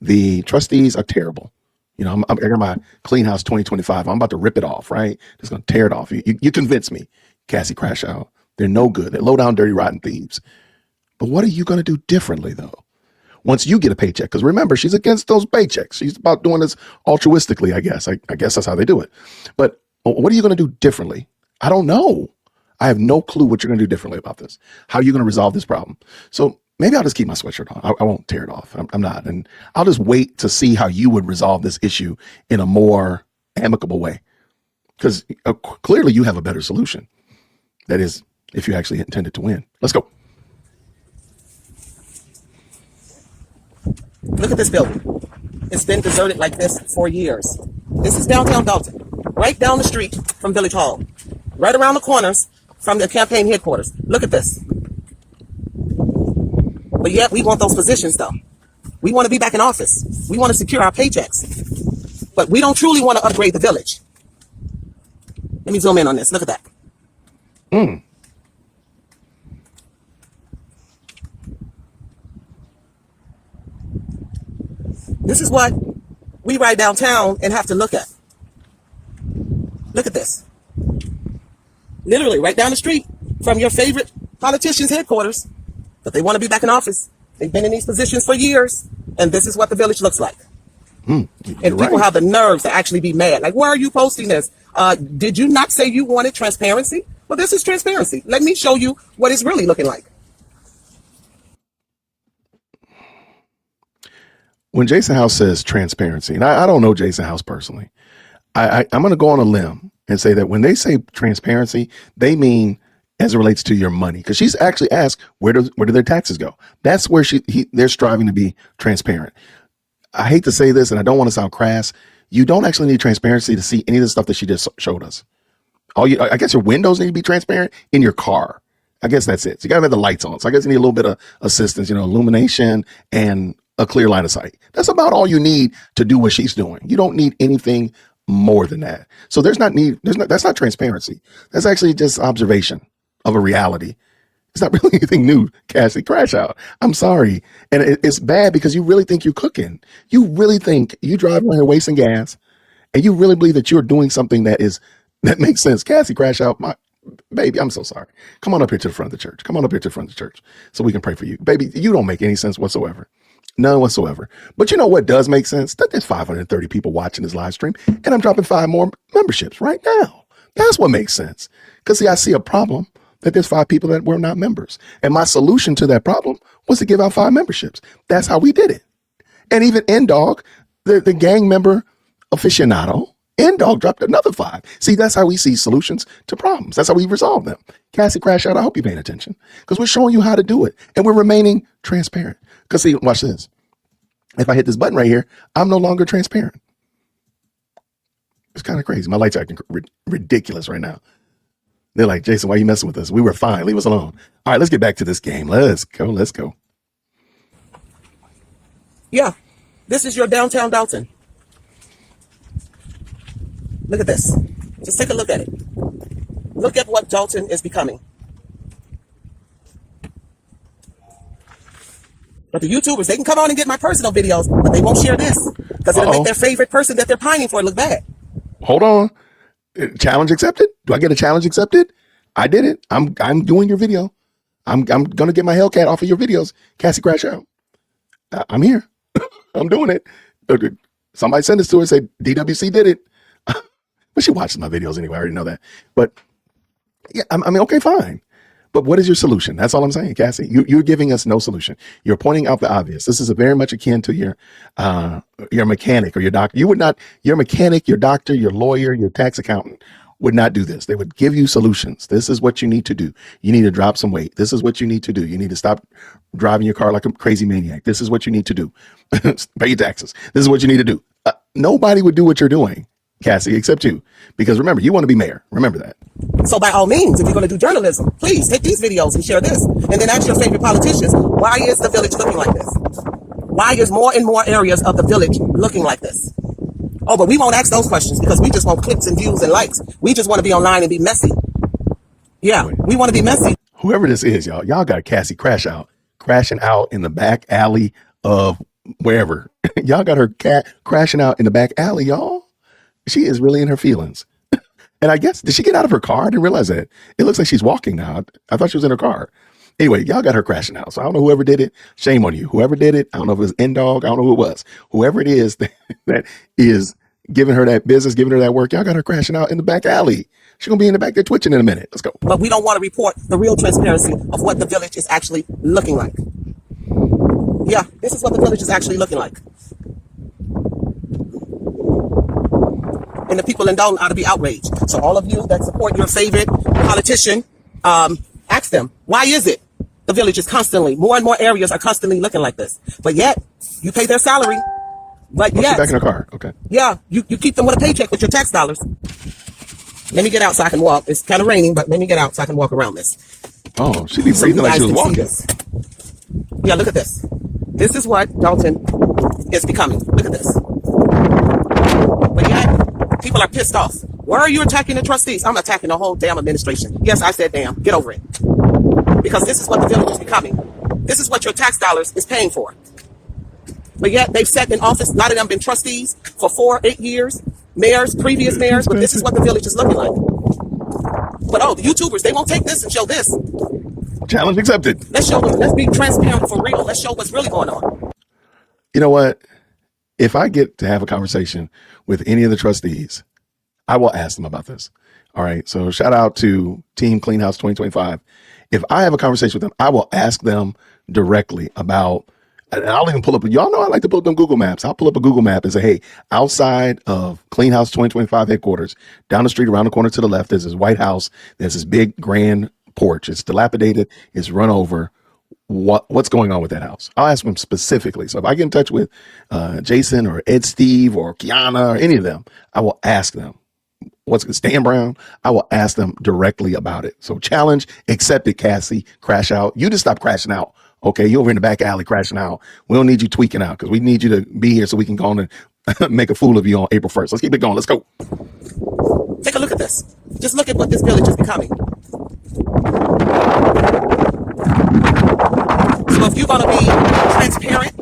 The trustees are terrible. You know, I got my Clean House 2025. I'm about to rip it off, right? Just going to tear it off. You convince me, Cassie, Crash Out. They're no good. They're low down, dirty, rotten thieves. But what are you going to do differently, though? Once you get a paycheck, because remember, she's against those paychecks. She's about doing this altruistically, I guess. I guess that's how they do it. But what are you going to do differently? I don't know. I have no clue what you're going to do differently about this. How are you going to resolve this problem? So maybe I'll just keep my sweatshirt on. I won't tear it off. I'm not. And I'll just wait to see how you would resolve this issue in a more amicable way. Because clearly you have a better solution. That is, if you actually intended to win. Let's go. Look at this building. It's been deserted like this for years. This is downtown Dalton, right down the street from Village Hall, right around the corners from the campaign headquarters. Look at this. But yet we want those positions, though. We want to be back in office. We want to secure our paychecks. But we don't truly want to upgrade the village. Let me zoom in on this. Look at that. This is what we ride downtown and have to look at. Look at this. Literally right down the street from your favorite politician's headquarters. But they want to be back in office. They've been in these positions for years. And this is what the village looks like. And people have the nerves to actually be mad. Like, why are you posting this? Did you not say you wanted transparency? Well, this is transparency. Let me show you what it's really looking like. When Jason House says transparency, and I don't know Jason House personally, I'm going to go on a limb and say that when they say transparency, they mean as it relates to your money. Because she's actually asked, where do their taxes go? That's where they're striving to be transparent. I hate to say this, and I don't want to sound crass. You don't actually need transparency to see any of the stuff that she just showed us. I guess your windows need to be transparent in your car. I guess that's it. So you got to have the lights on. So I guess you need a little bit of assistance, illumination and a clear line of sight. That's about all you need to do what she's doing. You don't need anything more than that. So that's not transparency. That's actually just observation of a reality. It's not really anything new, Cassie. Crash Out. I'm sorry. And it's bad because you really think you're cooking. You really think you drive around here wasting gas and you really believe that you're doing something that makes sense. Cassie, Crash Out. My baby, I'm so sorry. Come on up here to the front of the church. Come on up here to the front of the church so we can pray for you. Baby, you don't make any sense whatsoever. None whatsoever. But you know what does make sense? That there's 530 people watching this live stream and I'm dropping 5 more memberships right now. That's what makes sense. Because see, I see a problem that there's 5 people that were not members. And my solution to that problem was to give out 5 memberships. That's how we did it. And even N-Dog, the gang member aficionado, N-Dog dropped another 5. See, that's how we see solutions to problems. That's how we resolve them. Cassie, Crash Out, I hope you're paying attention because we're showing you how to do it and we're remaining transparent. Because see, watch this. If I hit this button right here, I'm no longer transparent. It's kind of crazy. My lights are acting ridiculous right now. They're like, Jason, why are you messing with us? We were fine. Leave us alone. All right, let's get back to this game. Let's go. Yeah, this is your downtown Dalton. Look at this. Just take a look at it. Look at what Dalton is becoming. But the YouTubers, they can come on and get my personal videos, but they won't share this because it'll make their favorite person that they're pining for look bad. Hold on. Challenge accepted? Do I get a challenge accepted? I did it. I'm doing your video. I'm gonna get my Hellcat off of your videos. Cassie, Crash Out. I'm here. I'm doing it. Somebody send this to her and say DWC did it. But she watches my videos anyway. I already know that. But yeah, I mean, okay, fine. But what is your solution? That's all I'm saying, Cassie. You're giving us no solution. You're pointing out the obvious. This is very much akin to your mechanic or your doctor. Your mechanic, your doctor, your lawyer, your tax accountant would not do this. They would give you solutions. This is what you need to do. You need to drop some weight. This is what you need to do. You need to stop driving your car like a crazy maniac. This is what you need to do. Pay your taxes. This is what you need to do. Nobody would do what you're doing, Cassie, except you. Because remember, you want to be mayor. Remember that. So by all means, if you're going to do journalism, please take these videos and share this. And then ask your favorite politicians, why is the village looking like this? Why is more and more areas of the village looking like this? Oh, but we won't ask those questions because we just want clicks and views and likes. We just want to be online and be messy. Yeah, we want to be messy. Whoever this is, y'all got Cassie crashing out in the back alley of wherever. Y'all got her cat crashing out in the back alley, y'all. She is really in her feelings. And I guess, did she get out of her car? I didn't realize that. It looks like she's walking now. I thought she was in her car. Anyway, y'all got her crashing out. So I don't know whoever did it. Shame on you. Whoever did it, I don't know if it was N-Dog. I don't know who it was. Whoever it is that is giving her that business, giving her that work, y'all got her crashing out in the back alley. She's going to be in the back there twitching in a minute. Let's go. But we don't want to report the real transparency of what the village is actually looking like. Yeah, this is what the village is actually looking like. And the people in Dalton ought to be outraged. So all of you that support your favorite politician, ask them, why is it the village is constantly, more and more areas are constantly looking like this? But yet, you pay their salary. But yet, back in her car. Okay. Yeah, you keep them with a paycheck with your tax dollars. Let me get out so I can walk. It's kind of raining, but let me get out so I can walk around this. Oh, she'd be breathing like she was walking. Yeah, look at this. This is what Dalton is becoming. Look at this. But yet, people are pissed off. Why are you attacking the trustees? I'm attacking the whole damn administration. Yes, I said damn. Get over it. Because this is what the village is becoming. This is what your tax dollars is paying for. But yet, they've sat in office. A lot of them been trustees for 4, 8 years. Mayors, previous mayors. But this is what the village is looking like. But the YouTubers, they won't take this and show this. Challenge accepted. Let's show it. Let's be transparent for real. Let's show what's really going on. You know what? If I get to have a conversation with any of the trustees, I will ask them about this. All right. So shout out to Team Clean House 2025. If I have a conversation with them, I will ask them directly about, and I'll even pull up, y'all know I like to pull up them Google Maps. I'll pull up a Google map and say, hey, outside of Clean House 2025 headquarters, down the street, around the corner to the left, there's this White House. There's this big grand porch. It's dilapidated. It's run over. What's going on with that house? I'll ask them specifically. So if I get in touch with Jason or Ed Steve or Kiana or any of them, I will ask them. Stan Brown? I will ask them directly about it. So challenge accepted, Cassie. Crash out. You just stop crashing out. Okay, you're over in the back alley crashing out. We don't need you tweaking out because we need you to be here so we can go on and make a fool of you on April 1st. Let's keep it going. Let's go. Take a look at this. Just look at what this village is becoming. So if you're going to be transparent,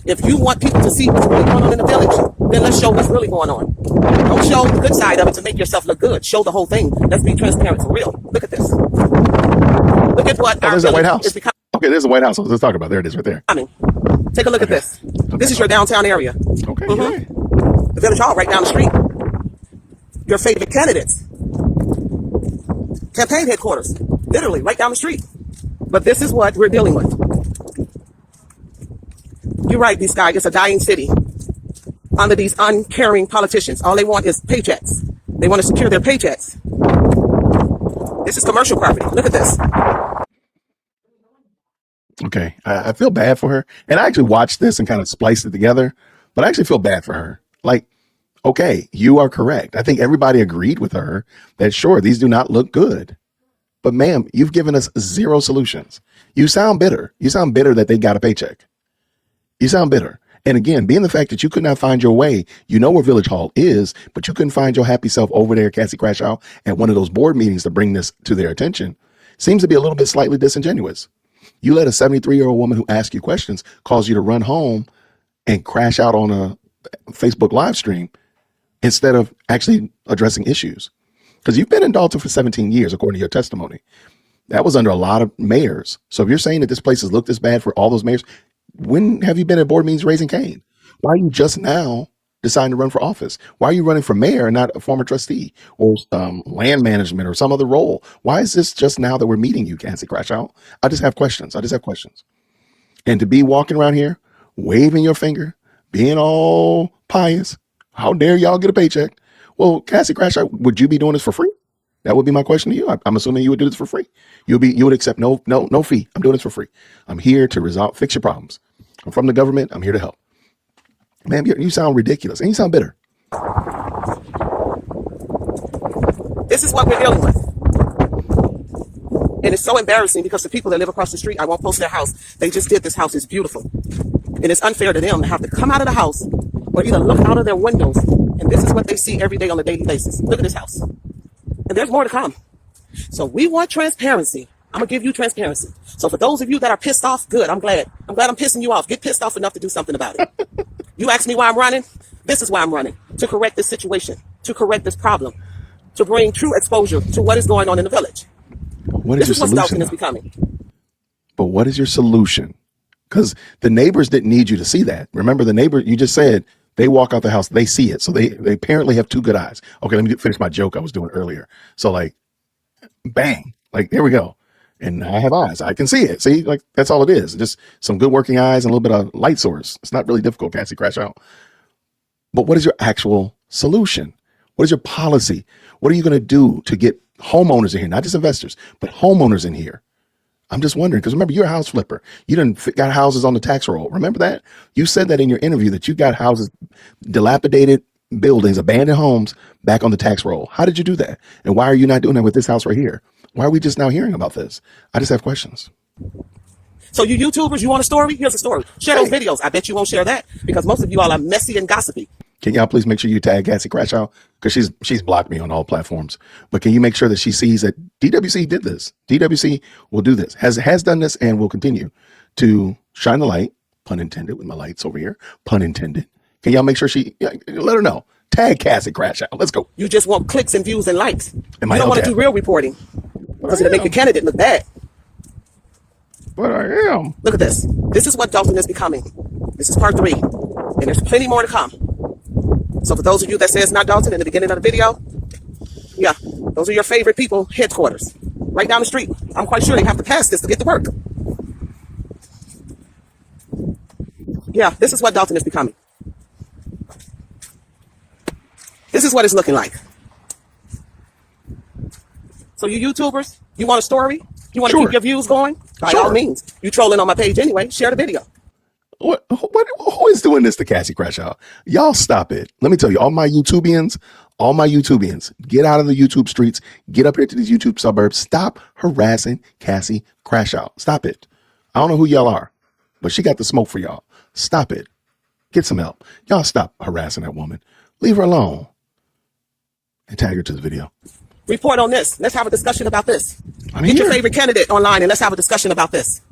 if you want people to see what's really going on in the village, then let's show what's really going on. Don't show the good side of it to make yourself look good. Show the whole thing. Let's be transparent for real. Look at this. Look at what our there's the White village House. is becoming. Okay, there's the White House. Let's talk about it. There it is right there. Take a look at this. This is your downtown area. Okay. Right. The village hall right down the street. Your favorite candidates. Campaign headquarters. Literally right down the street. But this is what we're dealing with. You're right, these guys. It's a dying city under these uncaring politicians. All they want is paychecks. They want to secure their paychecks. This is commercial property. Look at this. Okay. I feel bad for her. And I actually watched this and kind of spliced it together, but I actually feel bad for her. Like, okay, you are correct. I think everybody agreed with her that sure, these do not look good. But ma'am, you've given us 0 solutions. You sound bitter. You sound bitter that they got a paycheck. You sound bitter. And again, being the fact that you could not find your way, you know where Village Hall is, but you couldn't find your happy self over there, Cassie Crash Out, at one of those board meetings to bring this to their attention, seems to be a little bit slightly disingenuous. You let a 73-year-old woman who asks you questions cause you to run home and crash out on a Facebook live stream instead of actually addressing issues. Because you've been in Dalton for 17 years, according to your testimony. That was under a lot of mayors. So if you're saying that this place has looked this bad for all those mayors, when have you been at board meetings raising Cain? Why are you just now deciding to run for office? Why are you running for mayor and not a former trustee or land management or some other role? Why is this just now that we're meeting you, Cassie Crash Out? I just have questions. And to be walking around here, waving your finger, being all pious, how dare y'all get a paycheck? Well, Cassie Crash Out, would you be doing this for free? That would be my question to you. I'm assuming you would do this for free. You would accept no fee. I'm doing this for free. I'm here to fix your problems. I'm from the government. I'm here to help. Man, you sound ridiculous and you sound bitter. This is what we're dealing with. And it's so embarrassing because the people that live across the street, I won't post their house. They just did this house. It's beautiful. And it's unfair to them to have to come out of the house or either look out of their windows. And this is what they see every day on a daily basis. Look at this house. And there's more to come. So we want transparency. I'm going to give you transparency. So for those of you that are pissed off, good. I'm glad I'm pissing you off. Get pissed off enough to do something about it. You ask me why I'm running? This is why I'm running. To correct this situation. To correct this problem. To bring true exposure to what is going on in the village. This is what Dalton is becoming. But what is your solution? Because the neighbors didn't need you to see that. Remember, the neighbor, you just said, they walk out the house, they see it. So they apparently have two good eyes. Okay, let me finish my joke I was doing earlier. So like, bang, like, here we go. And I have eyes. I can see it. See, like, that's all it is. Just some good working eyes and a little bit of light source. It's not really difficult, Cassie, crash out. But what is your actual solution? What is your policy? What are you going to do to get homeowners in here? Not just investors, but homeowners in here. I'm just wondering, because remember, you're a house flipper. You done got houses on the tax roll. Remember that? You said that in your interview that you got houses, dilapidated buildings, abandoned homes back on the tax roll. How did you do that? And why are you not doing that with this house right here? Why are we just now hearing about this? I just have questions. So you YouTubers, you want a story? Here's a story. Share those videos. I bet you won't share that because most of you all are messy and gossipy. Can y'all please make sure you tag Cassie Crash Out? Because she's blocked me on all platforms. But can you make sure that she sees that DWC did this? DWC will do this, has done this, and will continue to shine the light, pun intended, with my lights over here, pun intended. Can y'all make sure let her know? Tag Cassie Crash Out. Let's go. You just want clicks and views and likes. You don't want to do real reporting because it'll make your candidate look bad. But I am. Look at this. This is what Dalton is becoming. This is part 3. And there's plenty more to come. So for those of you that say it's not Dalton in the beginning of the video, yeah, those are your favorite people, headquarters, right down the street. I'm quite sure they have to pass this to get to work. Yeah, this is what Dalton is becoming. This is what it's looking like. So you YouTubers, you want a story? You want to keep your views going? By all means. You trolling on my page anyway, share the video. Who is doing this to Cassie Crash Out? Y'all stop it. Let me tell you, all my YouTubians, get out of the YouTube streets, get up here to these YouTube suburbs. Stop harassing Cassie Crash Out. Stop it. I don't know who y'all are, but she got the smoke for y'all. Stop it. Get some help. Y'all stop harassing that woman. Leave her alone. And tag her to the video. Report on this. Let's have a discussion about this. Get your favorite candidate online and let's have a discussion about this.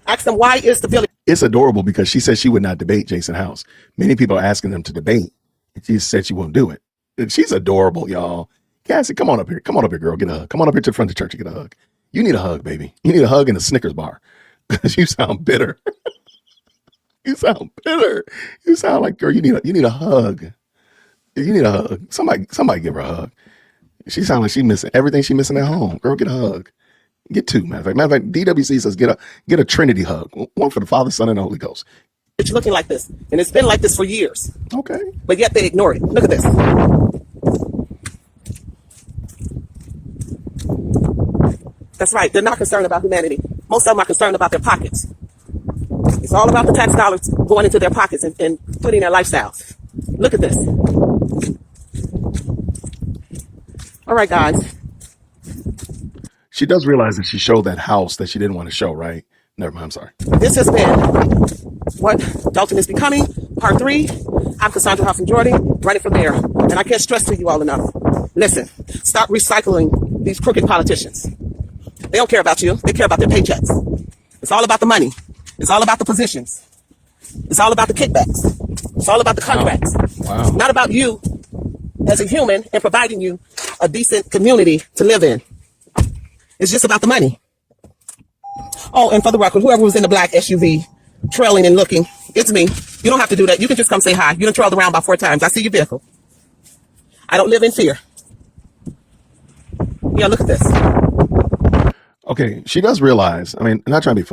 Ask them, why is the village? It's adorable because she said she would not debate Jason House. Many people are asking them to debate. And she said she won't do it. And she's adorable, y'all. Cassie, come on up here. Come on up here, girl. Get a hug. Come on up here to the front of the church and get a hug. You need a hug, baby. You need a hug and a Snickers bar. Because you sound bitter. You sound bitter. You sound like, girl, you need a hug. You need a hug. Somebody give her a hug. She sounds like she's missing everything she's missing at home. Girl, get a hug. Get two, matter of fact, DWC says get a Trinity hug. One for the Father, Son, and the Holy Ghost. It's looking like this. And it's been like this for years. Okay. But yet they ignore it. Look at this. That's right. They're not concerned about humanity. Most of them are concerned about their pockets. It's all about the tax dollars going into their pockets and putting their lifestyles. Look at this. All right, guys. She does realize that she showed that house that she didn't want to show, right? Never mind, I'm sorry. This has been what Dalton is becoming, part 3. I'm Cassandra Hopson-Jordan, running for mayor. And I can't stress to you all enough. Listen, stop recycling these crooked politicians. They don't care about you. They care about their paychecks. It's all about the money. It's all about the positions. It's all about the kickbacks. It's all about the contracts. Wow. Not about you as a human and providing you a decent community to live in. It's just about the money. Oh, and for the record, whoever was in the black SUV trailing and looking, it's me. You don't have to do that. You can just come say hi. You done trailed around about 4 times. I see your vehicle. I don't live in fear. Yeah, look at this. Okay, she does realize, I mean, not trying to be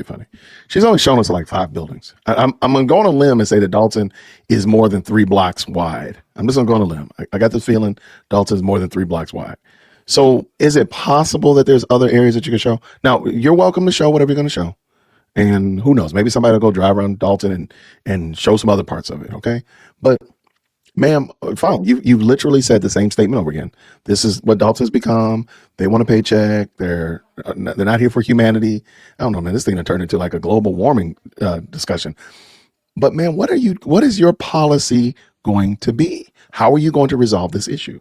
funny, She's only shown us like 5 buildings. I'm going to go on a limb and say that Dalton is more than 3 blocks wide. I'm just going to go on a limb. I got this feeling Dalton's more than 3 blocks wide. So is it possible that there's other areas that you can show? Now, you're welcome to show whatever you're going to show. And who knows, maybe somebody will go drive around Dalton and show some other parts of it. Okay. But ma'am, fine. You've literally said the same statement over again. This is what Dalton's become. They want a paycheck. They're not here for humanity. I don't know, man. This thing turned into like a global warming discussion. But man, what is your policy going to be? How are you going to resolve this issue?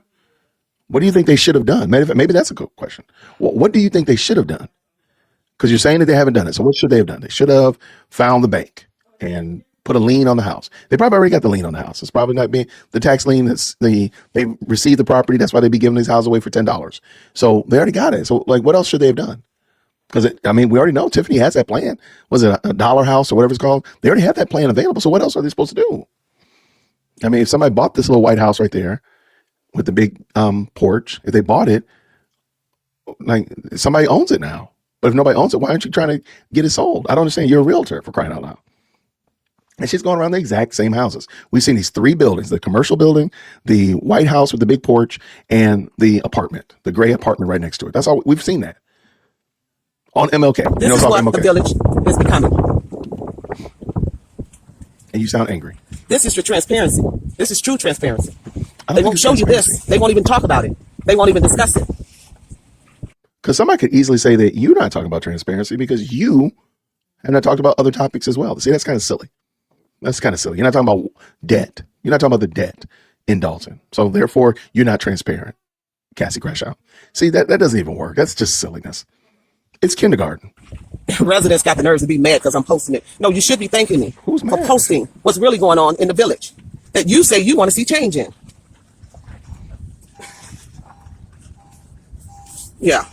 What do you think they should have done? Maybe that's a good question. What do you think they should have done? Because you're saying that they haven't done it. So what should they have done? They should have found the bank and put a lien on the house. They probably already got the lien on the house. It's probably not being the tax lien. They received the property. That's why they'd be giving these houses away for $10. So they already got it. So like, what else should they have done? Because we already know Tiffany has that plan. Was it a dollar house or whatever it's called? They already have that plan available. So what else are they supposed to do? I mean, if somebody bought this little white house right there with the big porch, if they bought it, like somebody owns it now. But if nobody owns it, why aren't you trying to get it sold? I don't understand. You're a realtor, for crying out loud. And she's going around the exact same houses. We've seen these 3 buildings, the commercial building, the White House with the big porch, and the apartment, the gray apartment right next to it. That's all we've seen that. On MLK. This is what MLK. the village is becoming. And you sound angry. This is your transparency. This is true transparency. I don't They think won't it's show you this. transparency. They won't even talk about it. They won't even discuss it. Because somebody could easily say that you're not talking about transparency because you have not talked about other topics as well. See, that's kind of silly. That's kind of silly. You're not talking about debt. You're not talking about the debt in Dalton. So therefore, you're not transparent. Cassie, Crash Out. See, that doesn't even work. That's just silliness. It's kindergarten. Residents got the nerves to be mad because I'm posting it. No, you should be thanking me Who's for mad? posting what's really going on in the village that you say you want to see change in. Yeah.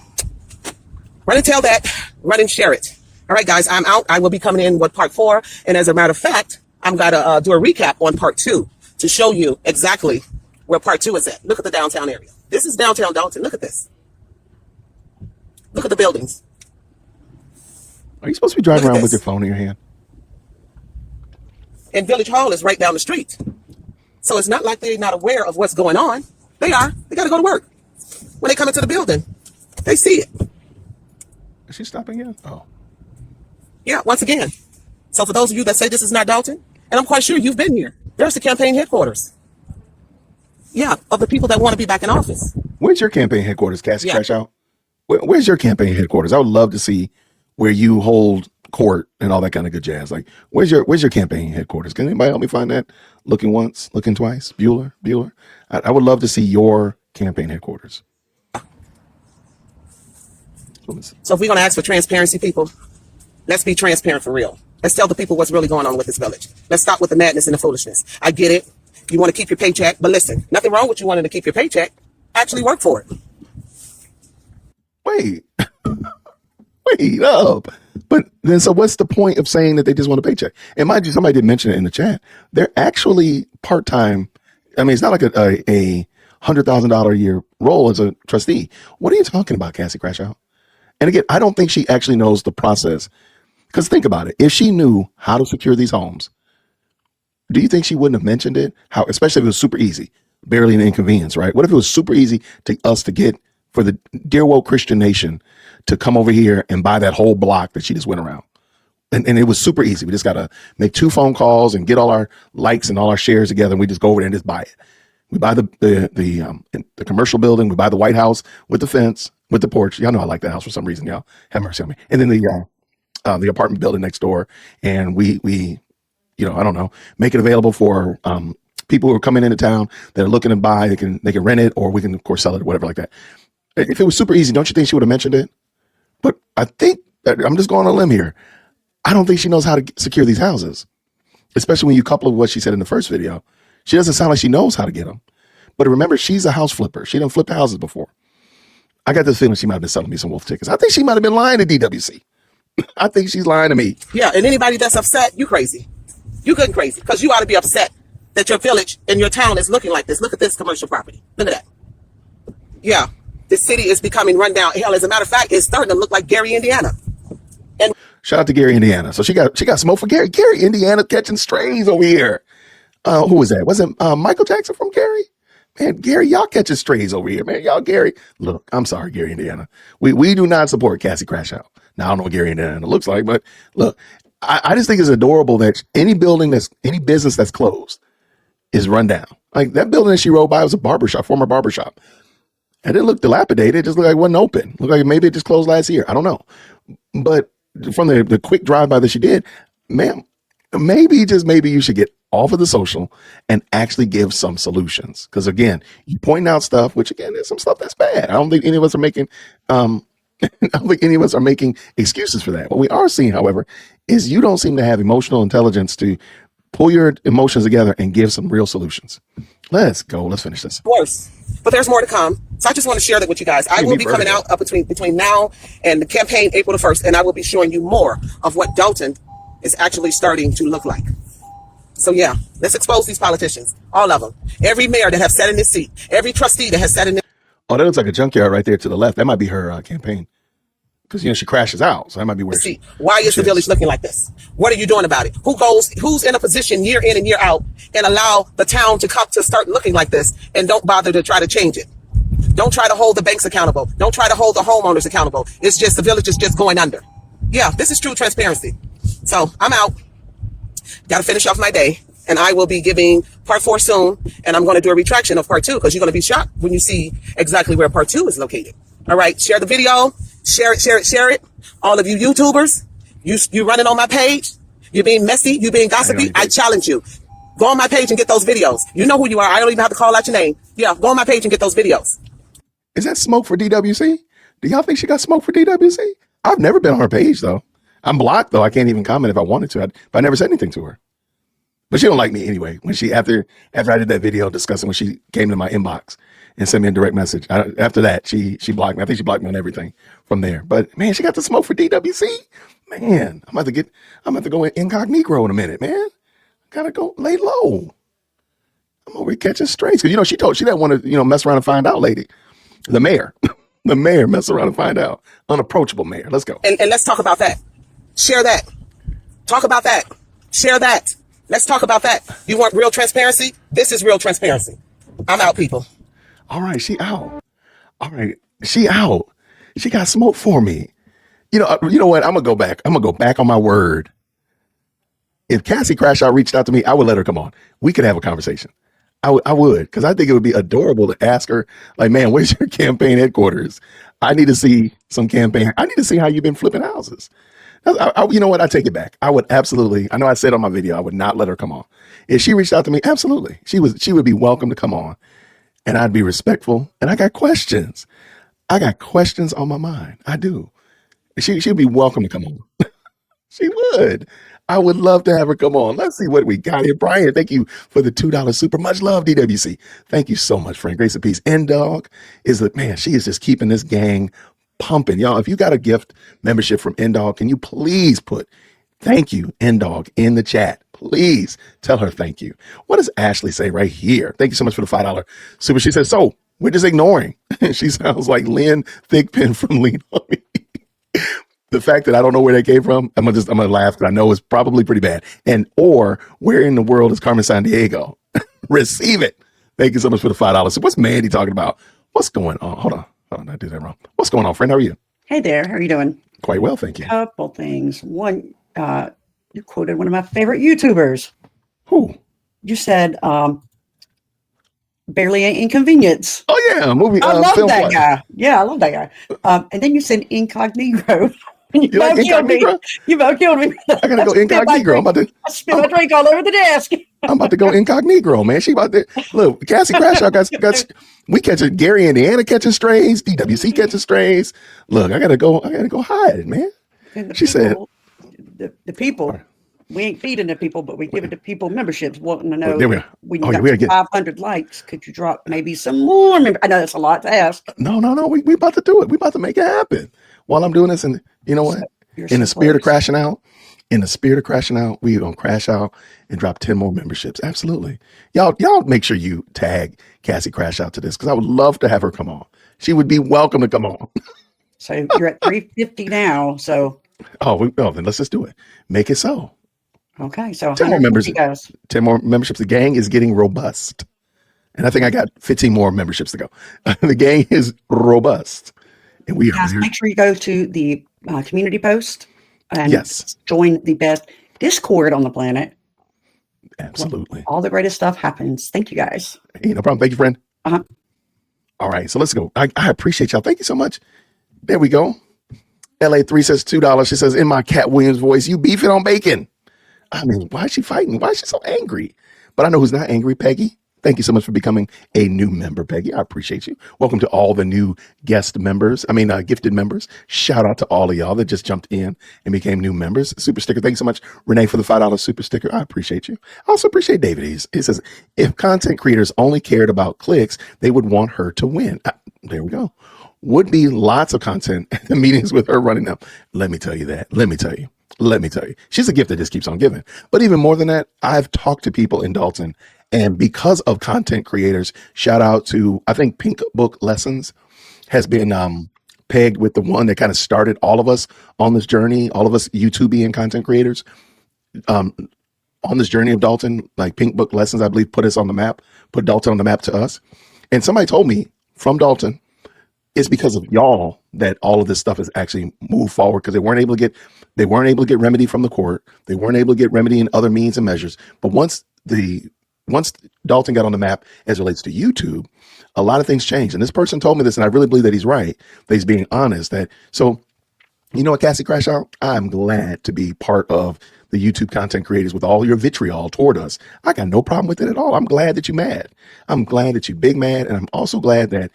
Run and tell that. Run and share it. All right, guys, I'm out. I will be coming in with part 4. And as a matter of fact, I'm going to do a recap on part 2 to show you exactly where part 2 is at. Look at the downtown area. This is downtown Dalton. Look at this. Look at the buildings. Are you supposed to be driving Look at around with this. your phone in your hand? And Village Hall is right down the street. So it's not like they're not aware of what's going on. They are. They got to go to work. When they come into the building, they see it. Is she stopping yet? Oh. Yeah, once again. So for those of you that say this is not Dalton, and I'm quite sure you've been here, there's the campaign headquarters. Yeah, of the people that want to be back in office. Where's your campaign headquarters, Cassie? Yeah. Crash Out? Where's your campaign headquarters? I would love to see where you hold court and all that kind of good jazz. Like, where's your campaign headquarters? Can anybody help me find that? Looking once, looking twice. Bueller. I would love to see your campaign headquarters. So if we're going to ask for transparency, people, let's be transparent for real. Let's tell the people what's really going on with this village. Let's stop with the madness and the foolishness. I get it. You want to keep your paycheck, but listen, nothing wrong with you wanting to keep your paycheck. Actually work for it. Wait up. But then, so what's the point of saying that they just want a paycheck? And mind you, somebody did mention it in the chat. They're actually part-time. I mean, it's not like a $100,000 a year role as a trustee. What are you talking about, Cassie Crash Out? And again, I don't think she actually knows the process. Because think about it. If she knew how to secure these homes, do you think she wouldn't have mentioned it? How, especially if it was super easy, barely an inconvenience, right? What if it was super easy to us to get for the dear woke Christian nation to come over here and buy that whole block that she just went around? And it was super easy. We just got to make 2 phone calls and get all our likes and all our shares together. And we just go over there and just buy it. We buy the commercial building. We buy the White House with the fence, with the porch. Y'all know I like that house for some reason. Y'all have mercy on me. And then the apartment building next door. And we I don't know, make it available for people who are coming into town that are looking to buy. They can rent it, or we can of course sell it or whatever like that. If it was super easy, don't you think she would have mentioned it? But I think I'm just going on a limb here. I don't think she knows how to secure these houses, especially when you couple it with what she said in the first video. She doesn't sound like she knows how to get them. But remember, she's a house flipper. She done flipped houses before. I got this feeling she might have been selling me some wolf tickets. I think she might have been lying to DWC. I think she's lying to me. Yeah, and anybody that's upset, you crazy. You good and crazy, because you ought to be upset that your village and your town is looking like this. Look at this commercial property. Look at that. Yeah, the city is becoming run down. Hell, as a matter of fact, it's starting to look like Gary, Indiana. And shout out to Gary, Indiana. So she got smoke for Gary. Gary, Indiana, catching strays over here. Who was that? Was it Michael Jackson from Gary? Man, Gary, y'all catching strays over here, man. Y'all, Gary. Look, I'm sorry, Gary, Indiana. We do not support Cassie Crash Out. Now, I don't know what Gary, Indiana looks like, but look, I just think it's adorable that any business that's closed is run down. Like that building that she rode by was a barbershop, former barbershop. And it looked dilapidated. It just looked like it wasn't open. Looked like maybe it just closed last year. I don't know. But from the quick drive-by that she did, ma'am, maybe, just maybe you should get off of the social and actually give some solutions. Because again, you point out stuff, which again, there's some stuff that's bad. I don't think any of us are making, I don't think any of us are making excuses for that. What we are seeing, however, is you don't seem to have emotional intelligence to pull your emotions together and give some real solutions. Let's go. Let's finish this. Worse. But there's more to come. So I just want to share that with you guys. I will be coming out between now and the campaign April the 1st, and I will be showing you more of what Dalton is actually starting to look like. So yeah, let's expose these politicians, all of them. Every mayor that has sat in this seat, every trustee that has sat in this. Oh, that looks like a junkyard right there to the left. That might be her campaign. Because, she crashes out. So that might be where she. Why is the village looking like this? What are you doing about it? Who's in a position year in and year out and allow the town to start looking like this and don't bother to try to change it? Don't try to hold the banks accountable. Don't try to hold the homeowners accountable. It's just the village is just going under. Yeah, this is true transparency. So I'm out. Got to finish off my day. And I will be giving part 4 soon. And I'm going to do a retraction of part 2 because you're going to be shocked when you see exactly where part 2 is located. All right. Share the video. Share it. All of you YouTubers, you running on my page. You're being messy. You're being gossipy. I challenge you. Go on my page and get those videos. You know who you are. I don't even have to call out your name. Yeah. Go on my page and get those videos. Is that smoke for DWC? Do y'all think she got smoke for DWC? I've never been on her page though. I'm blocked though. I can't even comment if I wanted to. But I never said anything to her. But she don't like me anyway. When she after I did that video discussing when she came to my inbox and sent me a direct message. After that, she blocked me. I think she blocked me on everything from there. But man, she got the smoke for DWC. Man, I'm about to go incognito in a minute, man. Gotta go lay low. I'm over here catching strays. Cause she didn't want to, mess around and find out, lady. The mayor. The mayor mess around and find out. Unapproachable mayor. Let's go. And let's talk about that. Share that. Talk about that. Share that. Let's talk about that. You want real transparency? This is real transparency. I'm out, people. All right, she out. All right, she out. She got smoke for me. You know what? I'm gonna go back. I'm gonna go back on my word. If Cassie Crash Out reached out to me, I would let her come on. We could have a conversation. I would, because I think it would be adorable to ask her, like, man, where's your campaign headquarters? I need to see some campaign. I need to see how you've been flipping houses. You know what? I take it back. I would absolutely. I know I said on my video, I would not let her come on. If she reached out to me, absolutely. She would be welcome to come on. And I'd be respectful. And I got questions. I got questions on my mind. I do. She'd be welcome to come on. She would. I would love to have her come on. Let's see what we got here. Brian, thank you for the $2 super. Much love, DWC. Thank you so much, friend. Grace and peace. N-Dog is the man. She is just keeping this gang pumping. Y'all, if you got a gift membership from N-Dog, can you please put thank you, N-Dog, in the chat? Please tell her thank you. What does Ashley say right here? Thank you so much for the $5 super. She says, so we're just ignoring. She sounds like Lynn Thigpen from Lean On Me. The fact that I don't know where they came from, I'm gonna laugh because I know it's probably pretty bad. Or where in the world is Carmen Sandiego? Receive it. Thank you so much for the $5. So what's Mandy talking about? What's going on? Hold on, I did that wrong. What's going on, friend? How are you? Hey there, how are you doing? Quite well, thank you. Couple things. One, you quoted one of my favorite YouTubers. Who? You said, barely an inconvenience. Oh yeah, movie. I love that guy. Yeah, I love that guy. And then you said incognito. You like incognito? You about killed me. I gotta go incognito. I spilled my drink all over the desk. I'm about to go incognito, man. She about to look. Cassie Crash Out got we catching Gary, Indiana catching strays. DWC catching strays. Look, I gotta go hide, man. She said, the people. We ain't feeding the people, but we give it to people memberships wanting to know when you got 500 likes, could you drop maybe some more? I know that's a lot to ask. No. We about to do it. We about to make it happen while I'm doing this. And you know what? In the spirit of crashing out, we gonna crash out and drop 10 more memberships. Absolutely. Y'all make sure you tag Cassie Crash Out to this because I would love to have her come on. She would be welcome to come on. So you're at 350 now. So then let's just do it. Make it so. Okay, so 10 more members. 10 more memberships. The gang is getting robust. And I think I got 15 more memberships to go. The gang is robust. And we are. Make sure you go to the community post and join the best Discord on the planet. Absolutely. All the greatest stuff happens. Thank you, guys. Hey, no problem. Thank you, friend. All right, so let's go. I appreciate y'all. Thank you so much. There we go. LA3 says $2. She says, in my Cat Williams voice, you beefing on bacon. I mean, why is she fighting? Why is she so angry? But I know who's not angry, Peggy. Thank you so much for becoming a new member, Peggy. I appreciate you. Welcome to all the new gifted members. Shout out to all of y'all that just jumped in and became new members. Super sticker. Thank you so much, Renee, for the $5 super sticker. I appreciate you. I also appreciate David. He says, if content creators only cared about clicks, they would want her to win. There we go. Would be lots of content at the meetings with her running them. Let me tell you that. Let me tell you. She's a gift that just keeps on giving. But even more than that, I've talked to people in Dalton, and because of content creators, shout out to, I think Pink Book Lessons has been pegged with the one that kind of started all of us on this journey, all of us YouTubian content creators on this journey of Dalton. Like Pink Book Lessons, I believe, put us on the map, put Dalton on the map to us. And somebody told me from Dalton, it's because of y'all that all of this stuff has actually moved forward, because they weren't able to get remedy from the court. They weren't able to get remedy in other means and measures. But once Dalton got on the map as it relates to YouTube, a lot of things changed. And this person told me this, and I really believe that he's right, that he's being honest. So, you know what, Cassie Crash Out? I'm glad to be part of the YouTube content creators with all your vitriol toward us. I got no problem with it at all. I'm glad that you're mad. I'm glad that you're big mad. And I'm also glad that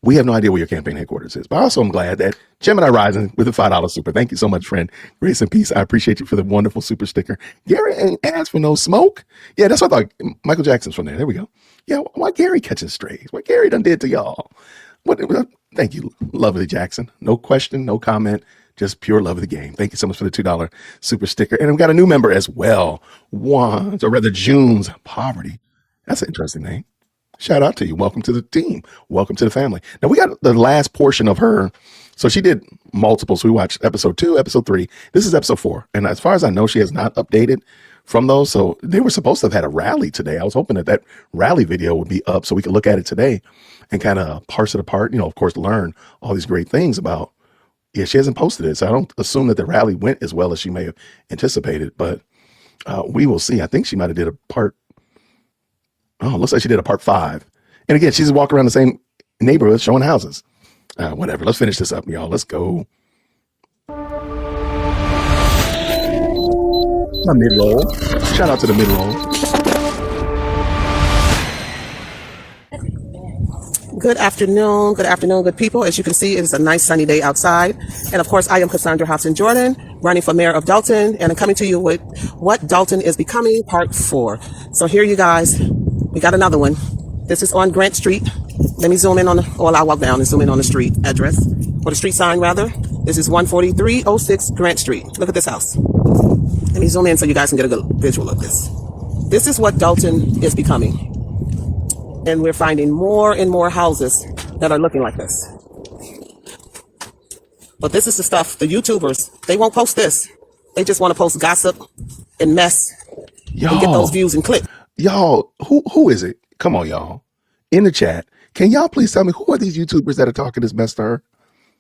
we have no idea where your campaign headquarters is. But also I'm glad that Gemini Rising with a $5 super. Thank you so much, friend. Grace and peace. I appreciate you for the wonderful super sticker. Gary ain't asked for no smoke. Yeah, that's what I thought. Michael Jackson's from there. There we go. Yeah, why Gary catching strays? What Gary done did to y'all? Thank you, lovely Jackson. No question, no comment. Just pure love of the game. Thank you so much for the $2 super sticker. And we've got a new member as well. June's Poverty. That's an interesting name. Shout out to you. Welcome to the team. Welcome to the family. Now we got the last portion of her. So she did multiple. So we watched episode 2, episode 3. This is episode 4. And as far as I know, she has not updated from those. So they were supposed to have had a rally today. I was hoping that rally video would be up so we could look at it today and kind of parse it apart. You know, of course, learn all these great things about. Yeah, she hasn't posted it. So I don't assume that the rally went as well as she may have anticipated. But we will see. I think she might have did a part. Oh, looks like she did a part 5. And again, she's walking around the same neighborhood showing houses. Whatever. Let's finish this up, y'all. Let's go. My mid-roll. Shout out to the mid-roll. Good afternoon, good people. As you can see, it is a nice sunny day outside. And of course, I am Cassandra Hopson-Jordan, running for mayor of Dalton. And I'm coming to you with what Dalton is becoming, part 4. So here you guys, we got another one. This is on Grant Street. Let me zoom in on I'll walk down and zoom in on the street address, or the street sign rather. This is 14306 Grant Street. Look at this house. Let me zoom in so you guys can get a good visual of this. This is what Dalton is becoming. And we're finding more and more houses that are looking like this. But this is the stuff, the YouTubers, they won't post this. They just want to post gossip and mess and get those views and clicks. Y'all, who is it? Come on, y'all. In the chat, can y'all please tell me who are these YouTubers that are talking this mess to her?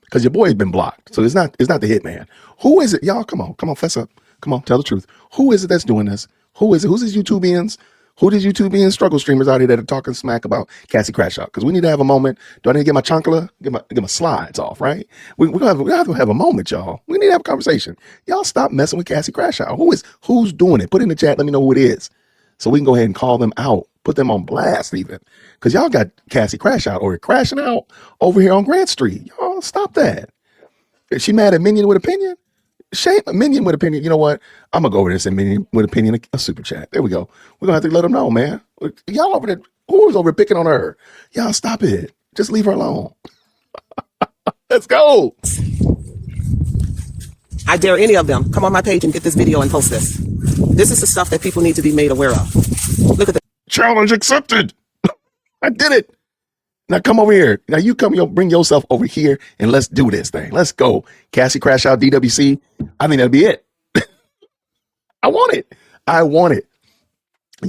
Because your boy has been blocked. So it's not the hitman. Who is it? Y'all, come on, fess up. Come on, tell the truth. Who is it that's doing this? Who is it? Who's these YouTubians? Who these YouTubian struggle streamers out here that are talking smack about Cassie Crash Out? Because we need to have a moment. Do I need to get my chancla, get my slides off, right? We're gonna have to have a moment, y'all. We need to have a conversation. Y'all stop messing with Cassie Crash Out. Who's doing it? Put it in the chat. Let me know who it is, so we can go ahead and call them out, put them on blast even. Because y'all got Cassie Crash Out or crashing out over here on Grant Street. Y'all stop that. Is she mad at Minion with Opinion? Shame Minion with Opinion. You know what? I'm gonna go over there and send Minion with Opinion a super chat. There we go. We're gonna have to let them know, man. Y'all over there, who's over picking on her? Y'all stop it. Just leave her alone. Let's go. I dare any of them come on my page and get this video and post this. This is the stuff that people need to be made aware of. Look at the challenge accepted. I did it. Now come over here. Now you bring yourself over here and let's do this thing. Let's go. Cassie Crash Out DWC. I think that'll be it. I want it.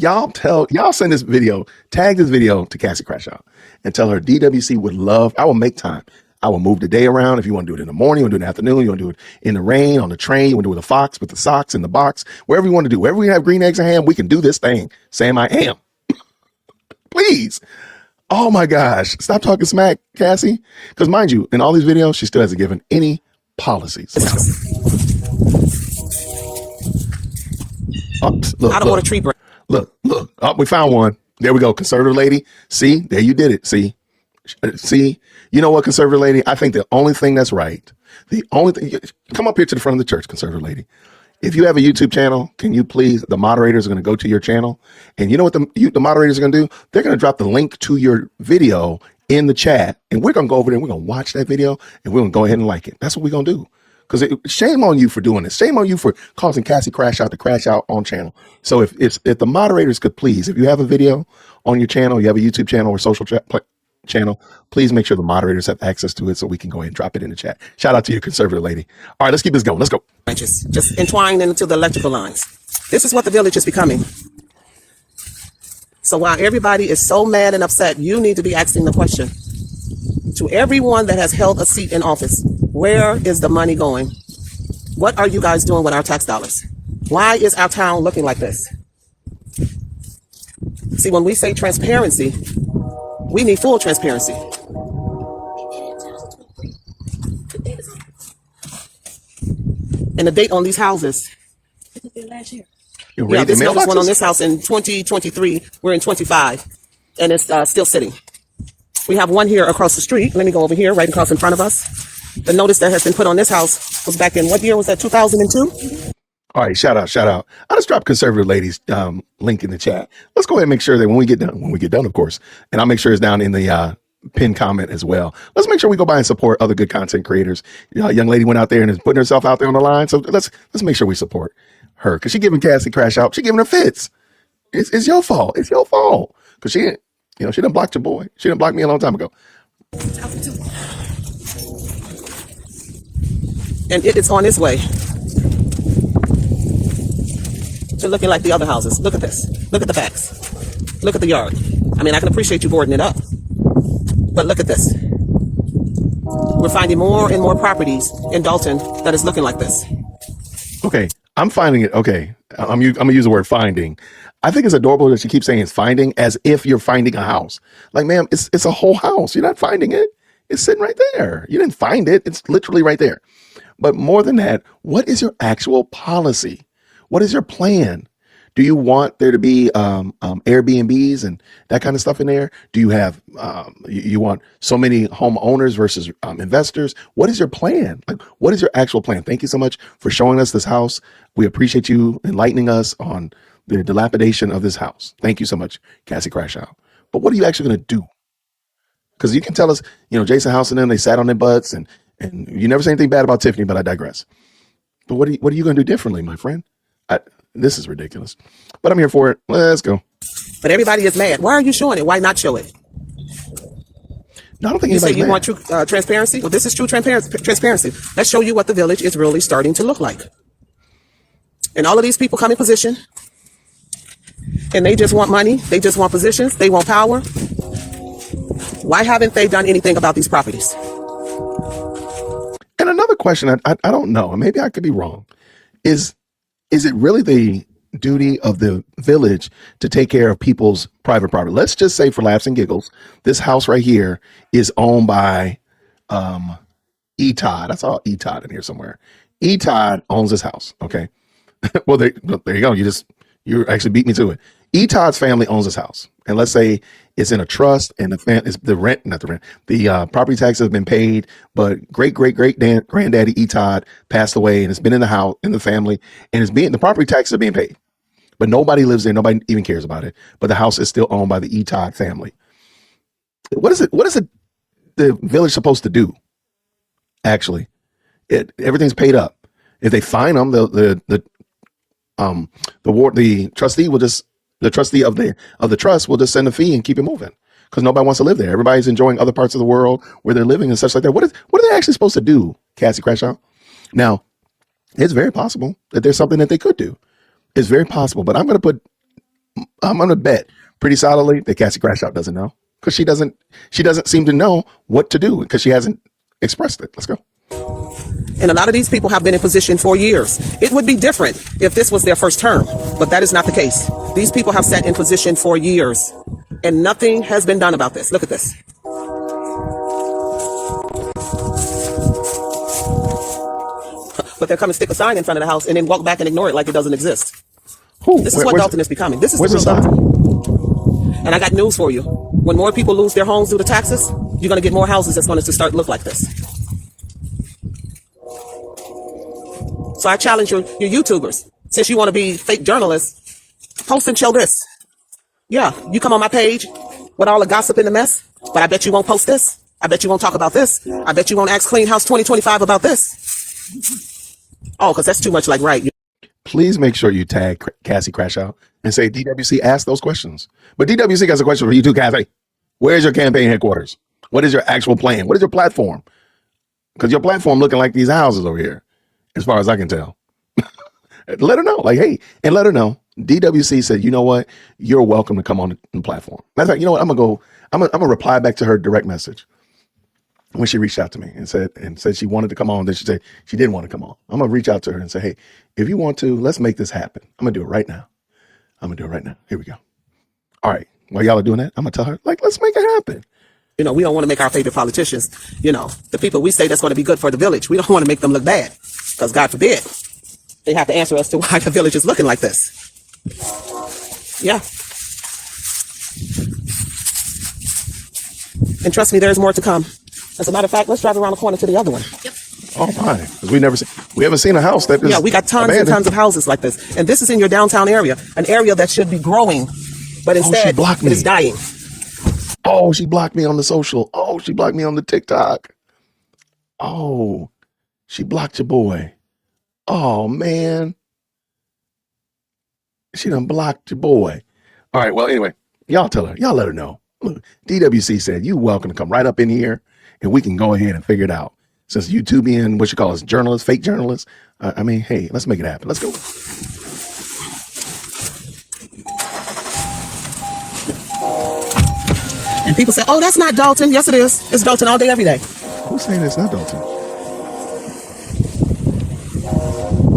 y'all send this video, tag this video to Cassie Crash Out and tell her DWC would love, I will make time. I will move the day around. If you want to do it in the morning, you want to do it in the afternoon, you want to do it in the rain, on the train, you want to do it with a fox, with the socks in the box, wherever you want to do. Wherever we have green eggs and ham, we can do this thing. Sam, I am. Please. Oh my gosh. Stop talking smack, Cassie. Because mind you, in all these videos, she still hasn't given any policies. Look, I don't want a tree break. Look. Oh, we found one. There we go. Conservative lady. See, there you did it. See, you know what, conservative lady? I think the only thing that's right, the only thing, come up here to the front of the church, conservative lady. If you have a YouTube channel, can you please, the moderators are going to go to your channel. And you know what the moderators are going to do? They're going to drop the link to your video in the chat. And we're going to go over there and we're going to watch that video and we're going to go ahead and like it. That's what we're going to do. Because shame on you for doing this. Shame on you for causing Cassie Crash Out to crash out on channel. So if the moderators could please, if you have a video on your channel, you have a YouTube channel or social channel, please make sure the moderators have access to it so we can go ahead and drop it in the chat. Shout out to you, conservative lady. All right, let's keep this going. Let's go. Just entwined into the electrical lines. This is what the village is becoming. So while everybody is so mad and upset, you need to be asking the question to everyone that has held a seat in office: where is the money going? What are you guys doing with our tax dollars? Why is our town looking like this? See, when we say transparency, we need full transparency. And the date on these houses. Last year. Yeah, this notice went on this house in 2023. We're in 25, and it's still sitting. We have one here across the street. Let me go over here, right across in front of us. The notice that has been put on this house was back in, what year was that, 2002? All right, shout out. I just dropped conservative ladies link in the chat. Let's go ahead and make sure that when we get done, of course, and I'll make sure it's down in the pinned comment as well. Let's make sure we go by and support other good content creators. A young lady went out there and is putting herself out there on the line. So let's make sure we support her, because she's giving Cassie Crash Out. She's giving her fits. It's your fault. It's your fault. Because she done blocked your boy. She done blocked me a long time ago. And it is on its way to looking like the other houses. Look at this. Look at the backs. Look at the yard. I mean, I can appreciate you boarding it up, but look at this. We're finding more and more properties in Dalton that is looking like this. Okay, I'm finding it. Okay, I'm gonna use the word finding. I think it's adorable that she keeps saying it's finding, as if you're finding a house. Like, ma'am, it's a whole house. You're not finding it. It's sitting right there. You didn't find it. It's literally right there. But more than that, what is your actual policy? What is your plan? Do you want there to be Airbnbs and that kind of stuff in there? Do you have you want so many homeowners versus investors? What is your plan? Like, what is your actual plan? Thank you so much for showing us this house. We appreciate you enlightening us on the dilapidation of this house. Thank you so much, Cassie Crash Out. But what are you actually going to do? Because you can tell us, Jason House and them, they sat on their butts, and you never say anything bad about Tiffany, but I digress. But what are you going to do differently, my friend? This is ridiculous, but I'm here for it. Let's go. But everybody is mad. Why are you showing it? Why not show it? No, I don't think you say you mad. want true transparency. Well, this is true transparency. Let's show you what the village is really starting to look like. And all of these people come in position, and they just want money. They just want positions. They want power. Why haven't they done anything about these properties? And another question, I don't know, and maybe I could be wrong, is it really the duty of the village to take care of people's private property? Let's just say, for laughs and giggles, this house right here is owned by E-Todd. I saw E-Todd in here somewhere. E-Todd owns this house, okay? Well, there you go. You actually beat me to it. E-Todd's family owns this house, and let's say it's in a trust, and the property taxes have been paid, but great granddaddy E-Todd passed away, and it's been in the house, in the family, and the property taxes are being paid, but nobody lives there. Nobody even cares about it. But the house is still owned by the E-Todd family. What is the village supposed to do? Actually, everything's paid up. If they fine them, the trustee of the trust will just send a fee and keep it moving, because nobody wants to live there. Everybody's enjoying other parts of the world where they're living and such like that. What are they actually supposed to do, Cassie Crash Out? Now, it's very possible that there's something that they could do. It's very possible, but I'm going to put I'm gonna bet pretty solidly that Cassie Crash Out doesn't know, because she doesn't seem to know what to do because she hasn't expressed it. Let's go. And a lot of these people have been in position for years. It would be different if this was their first term, but that is not the case. These people have sat in position for years, and nothing has been done about this. Look at this. But they'll come and stick a sign in front of the house and then walk back and ignore it like it doesn't exist. This is what Dalton is becoming. This is the real Dalton. And I got news for you. When more people lose their homes due to taxes, you're going to get more houses that's going to start to look like this. So I challenge your YouTubers, since you want to be fake journalists, post and show this. Yeah, you come on my page with all the gossip and the mess, but I bet you won't post this. I bet you won't talk about this. I bet you won't ask Clean House 2025 about this. Oh, because that's too much like right. Please make sure you tag Cassie Crash Out and say DWC asked those questions. But DWC has a question for you too, Cassie. Where's your campaign headquarters? What is your actual plan? What is your platform? Because your platform looking like these houses over here, as far as I can tell. Let her know, like, hey, and let her know. DWC said, you know what? You're welcome to come on the platform. Matter of fact, you know what? I'm gonna reply back to her direct message when she reached out to me and said she wanted to come on. Then she said she didn't want to come on. I'm gonna reach out to her and say, hey, if you want to, let's make this happen. I'm gonna do it right now. Here we go. All right. While y'all are doing that, I'm gonna tell her, like, let's make it happen. You know, we don't want to make our favorite politicians, you know, the people we say that's going to be good for the village. We don't want to make them look bad, because God forbid they have to answer us to why the village is looking like this. Yeah. And trust me, there's more to come. As a matter of fact, let's drive around the corner to the other one. Yep. Oh, fine. Because we haven't seen a house that is we got tons abandoned. and tons of houses like this. And this is in your downtown area, an area that should be growing, but instead it is dying. Oh, she blocked me on the social. Oh, she blocked me on the TikTok. Oh, she blocked your boy. Oh, man. She done blocked your boy. All right, well, anyway, y'all tell her. Y'all let her know. Look, DWC said, you welcome to come right up in here, and we can go ahead and figure it out. Since you two being, what you call us, journalists, fake journalists, I mean, hey, let's make it happen. Let's go. And people say, oh, that's not Dalton. Yes, it is. It's Dalton all day, every day. Who's saying it's not Dalton?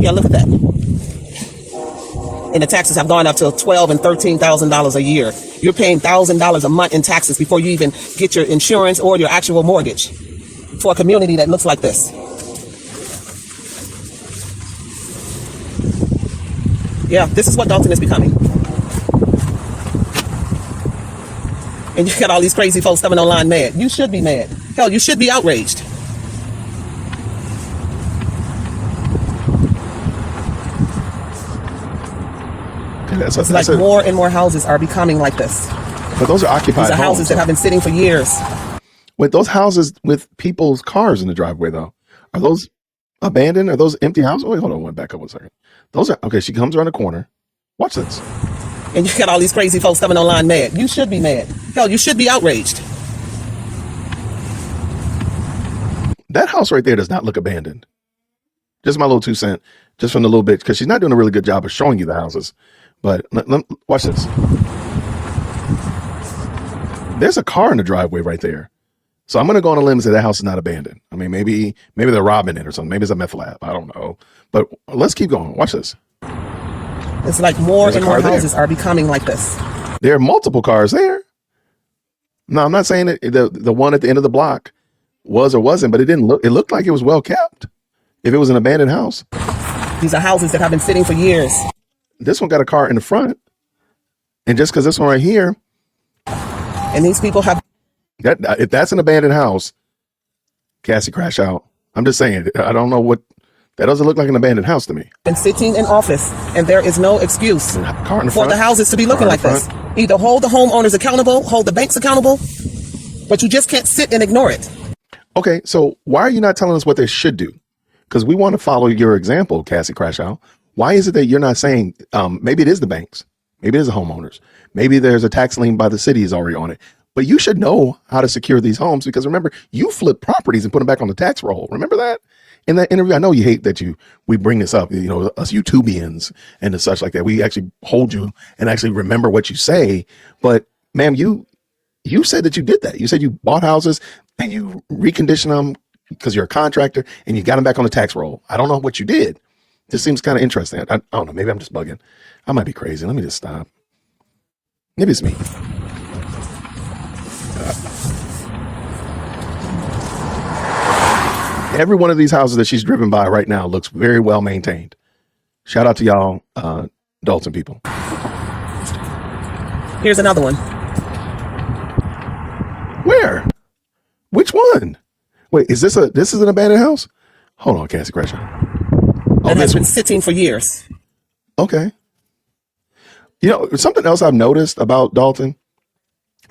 Yeah, look at that. And the taxes have gone up to $12,000 and $13,000 a year. You're paying $1,000 a month in taxes before you even get your insurance or your actual mortgage for a community that looks like this. Yeah, this is what Dalton is becoming. And you got all these crazy folks coming online mad. You should be mad. Hell, you should be outraged. It's like more and more houses are becoming like this. But those are occupied These are houses that have been sitting for years. Wait, those houses with people's cars in the driveway, though, are those abandoned? Are those empty houses? Wait, hold on, back up 1 second. Those are, okay, she comes around the corner. Watch this. And you got all these crazy folks coming online mad. You should be mad. Hell, you should be outraged. That house right there does not look abandoned. Just my little 2 cents, just from the little bit, because she's not doing a really good job of showing you the houses. But watch this. There's a car in the driveway right there. So I'm going to go on a limb and say that house is not abandoned. I mean, maybe they're robbing it or something. Maybe it's a meth lab. I don't know. But let's keep going. Watch this. It's like more and more houses are becoming like this. There are multiple cars there. No, I'm not saying that the one at the end of the block was or wasn't, but it looked like it was well kept. If it was an abandoned house. These are houses that have been sitting for years. This one got a car in the front. And just because this one right here. And these people have. If that's an abandoned house, Cassie Crash Out. I'm just saying, I don't know what, that doesn't look like an abandoned house to me. Been sitting in office, and there is no excuse for the houses to be looking like this. Either hold the homeowners accountable, hold the banks accountable, but you just can't sit and ignore it. Okay, so why are you not telling us what they should do? Because we want to follow your example, Cassie Crash Out. Why is it that you're not saying, maybe it is the banks, maybe it is the homeowners, maybe there's a tax lien by the city is already on it. But you should know how to secure these homes because remember, you flip properties and put them back on the tax roll. Remember that? In that interview, I know you hate that we bring this up, us YouTubians and such like that. We actually hold you and actually remember what you say. But ma'am, you said that you did that. You said you bought houses and you reconditioned them because you're a contractor and you got them back on the tax roll. I don't know what you did. This seems kind of interesting. I don't know. Maybe I'm just bugging. I might be crazy. Let me just stop. Maybe it's me. Every one of these houses that she's driven by right now looks very well maintained. Shout out to y'all, Dalton people. Here's another one. Where? Which one? Wait, is this an abandoned house? Hold on, Cassie, Crash Out. That has been sitting for years. Okay. Something else I've noticed about Dalton,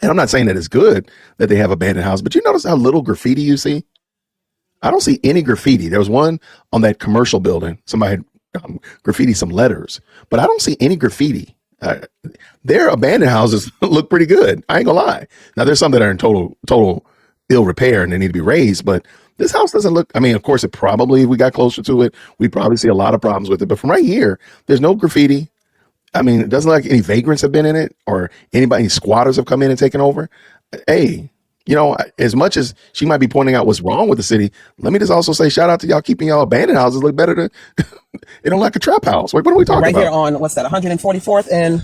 and I'm not saying that it's good that they have abandoned houses, but you notice how little graffiti you see? I don't see any graffiti. There was one on that commercial building. Somebody had graffiti some letters, but I don't see any graffiti. Their abandoned houses look pretty good. I ain't gonna lie. Now there's some that are in total ill repair and they need to be raised, but this house doesn't look, of course it probably, if we got closer to it, we'd probably see a lot of problems with it. But from right here, there's no graffiti. It doesn't look like any vagrants have been in it or any squatters have come in and taken over. Hey, as much as she might be pointing out what's wrong with the city, let me just also say shout out to y'all keeping y'all abandoned houses look better than it don't like a trap house. Wait, what are we talking about? Right here on, what's that, 144th and...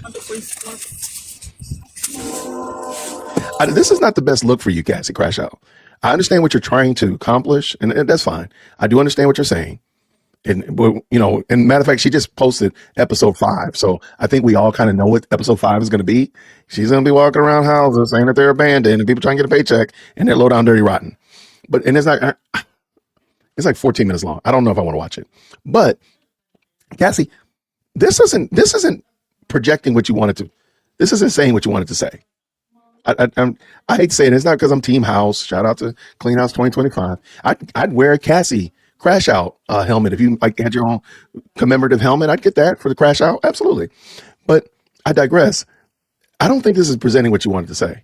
This is not the best look for you, Cassie, Crash Out. I understand what you're trying to accomplish, and that's fine. I do understand what you're saying. And matter of fact, she just posted episode 5. So I think we all kind of know what episode 5 is going to be. She's going to be walking around houses saying that they're abandoned and people trying to get a paycheck and they're low down, dirty, rotten. It's like 14 minutes long. I don't know if I want to watch it, but Cassie, this isn't projecting what you wanted to. This isn't saying what you wanted to say. I hate saying it. It's not because I'm Team House. Shout out to Clean House 2025. I'd wear a Cassie Crash Out helmet. If you had your own commemorative helmet, I'd get that for the Crash Out. Absolutely. But I digress. I don't think this is presenting what you wanted to say.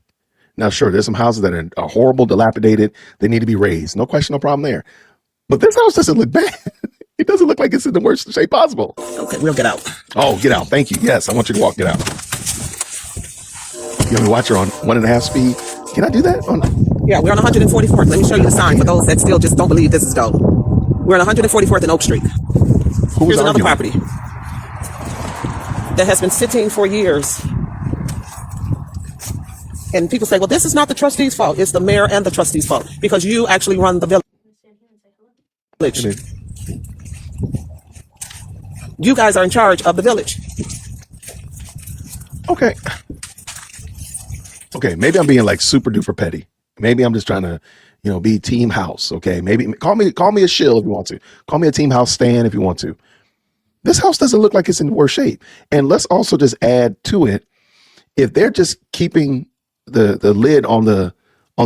Now, sure, there's some houses that are horrible, dilapidated. They need to be raised. No question, no problem there. But this house doesn't look bad. It doesn't look like it's in the worst shape possible. Okay, we'll get out. Oh, get out. Thank you. Yes, I want you to walk it out. You want me to watch her on 1.5 speed? Can I do that? Yeah, we're on 144th. Let me show you the sign for those that still just don't believe this is dope. We're on 144th and Oak Street. Here's another property that has been sitting for years. And people say, well, this is not the trustee's fault. It's the mayor and the trustee's fault because you actually run the village. You guys are in charge of the village. Okay, maybe I'm being like super duper petty. Maybe I'm just trying to, be Team House. Okay, maybe call me a shill if you want to. Call me a Team House stan if you want to. This house doesn't look like it's in worse shape. And let's also just add to it, if they're just keeping the lid on the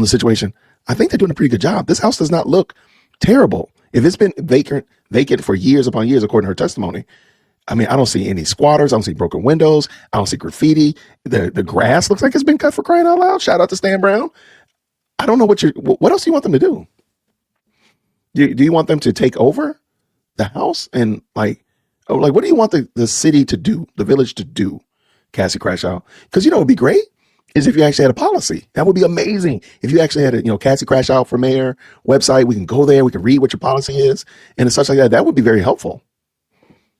situation, I think they're doing a pretty good job. This house does not look terrible. If it's been vacant for years upon years, according to her testimony, I don't see any squatters. I don't see broken windows. I don't see graffiti. The grass looks like it's been cut, for crying out loud. Shout out to Stan Brown. I don't know what else do you want them to do? Do you want them to take over the house and what do you want the city to do, the village to do, Cassie Crash Out? Because what would be great is if you actually had a policy. That would be amazing. If you actually had a Cassie Crash Out for mayor website, we can go there, we can read what your policy is, and such like that. That would be very helpful.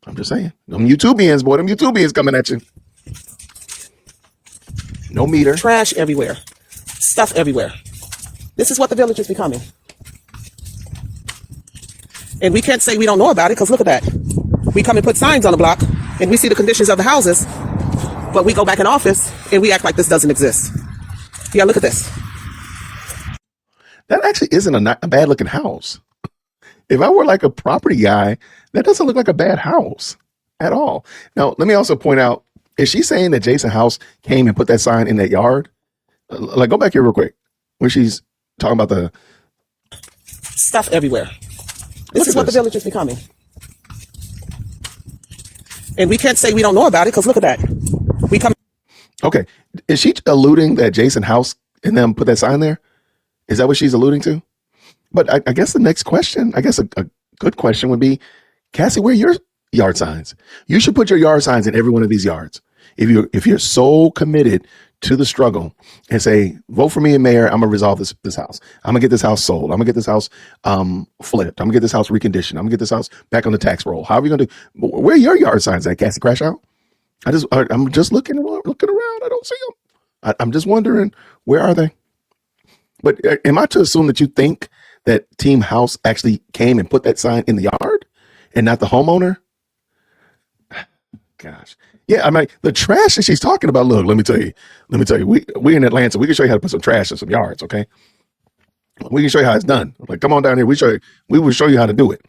I'm just saying. Them YouTubians coming at you. No meter. Trash everywhere. Stuff everywhere. This is what the village is becoming. And we can't say we don't know about it because look at that. We come and put signs on the block and we see the conditions of the houses, but we go back in office and we act like this doesn't exist. Yeah, look at this. That actually isn't a bad looking house. If I were like a property guy, that doesn't look like a bad house at all. Now, let me also point out, is she saying that Jason House came and put that sign in that yard? Go back here real quick, where she's talking about the stuff everywhere. This is what the village is becoming. And we can't say we don't know about it because look at that. We come. Okay. Is she alluding that Jason House and then put that sign there? Is that what she's alluding to? But I guess the next question, I guess a good question would be, Cassie, where are your yard signs? You should put your yard signs in every one of these yards. If you're so committed to the struggle and say, vote for me and mayor, I'm gonna resolve this house. I'm gonna get this house sold. I'm gonna get this house flipped. I'm gonna get this house reconditioned. I'm gonna get this house back on the tax roll. How are you gonna do? Where are your yard signs at, Cassie Crash Out? I'm just looking around. I don't see them. I'm just wondering, where are they? But am I to assume that you think that Team House actually came and put that sign in the yard and not the homeowner? Gosh. Yeah, I mean, the trash that she's talking about, look, let me tell you, we in Atlanta, we can show you how to put some trash in some yards, okay? We can show you how it's done. Like, come on down here, we will show you how to do it.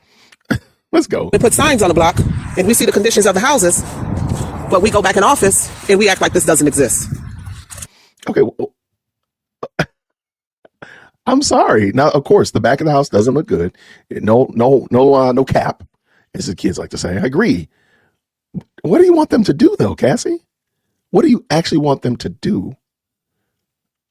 Let's go. We put signs on the block and we see the conditions of the houses, but we go back in office and we act like this doesn't exist. Okay, well, I'm sorry. Now, of course, the back of the house doesn't look good. No cap, as the kids like to say. I agree. What do you want them to do, though, Cassie? What do you actually want them to do?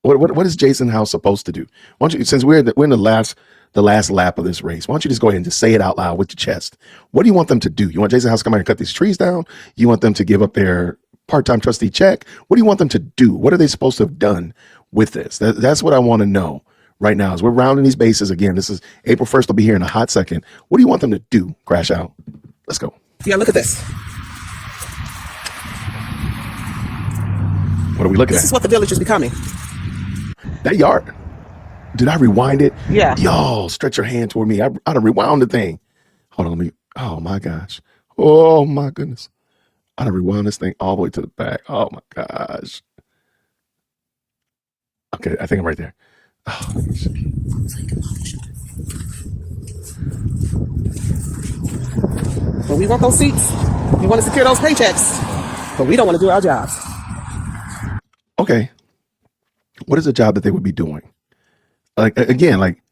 What is Jason House supposed to do? Why don't you, since we're in the last lap of this race, why don't you just go ahead and just say it out loud with your chest? What do you want them to do? You want Jason House to come out and cut these trees down? You want them to give up their part-time trustee check? What do you want them to do? What are they supposed to have done with this? That's what I want to know right now. As we're rounding these bases again, this is April 1st. I'll be here in a hot second. What do you want them to do? Crash Out. Let's go. Yeah, look at this. What are we looking at? This is what the village is becoming. That yard. Did I rewind it? Yeah. Y'all, stretch your hand toward me. I'd have rewound the thing. Hold on, let me. Oh my gosh. Oh my goodness. I'd have rewound this thing all the way to the back. Oh my gosh. Okay, I think I'm right there. Oh, let me see. Well, we want those seats. We want to secure those paychecks, but we don't want to do our jobs. Okay. What is the job that they would be doing? Like, again, like,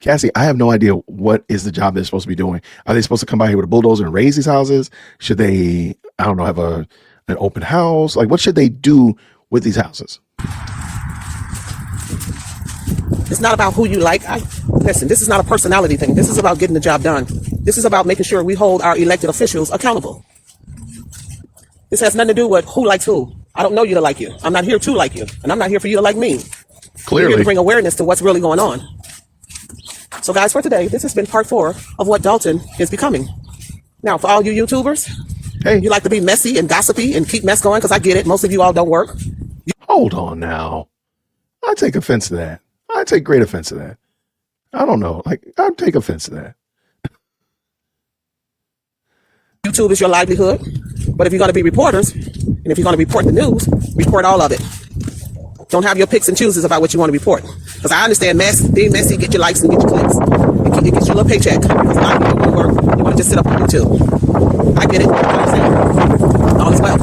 Cassie, I have no idea what is the job they're supposed to be doing. Are they supposed to come by here with a bulldozer and raise these houses? Should they, I don't know, have an open house? Like, what should they do with these houses? It's not about who you like. Listen, this is not a personality thing. This is about getting the job done. This is about making sure we hold our elected officials accountable. This has nothing to do with who likes who. I don't know you to like you. I'm not here to like you. And I'm not here for you to like me. Clearly. We're here to bring awareness to what's really going on. So guys, for today, this has been part 4 of what Dalton is becoming. Now, for all you YouTubers, hey, you like to be messy and gossipy and keep mess going, because I get it. Most of you all don't work. Hold on now. I take offense to that. I take great offense to that. I don't know. Like, I take offense to that. YouTube is your livelihood. But if you're going to be reporters, and if you're going to report the news, report all of it. Don't have your picks and chooses about what you want to report. Because I understand being messy, get your likes and get your clicks. It gets you a little paycheck. Because a lot of people want to work. You want to just sit up on YouTube. I get it. I understand. All is well.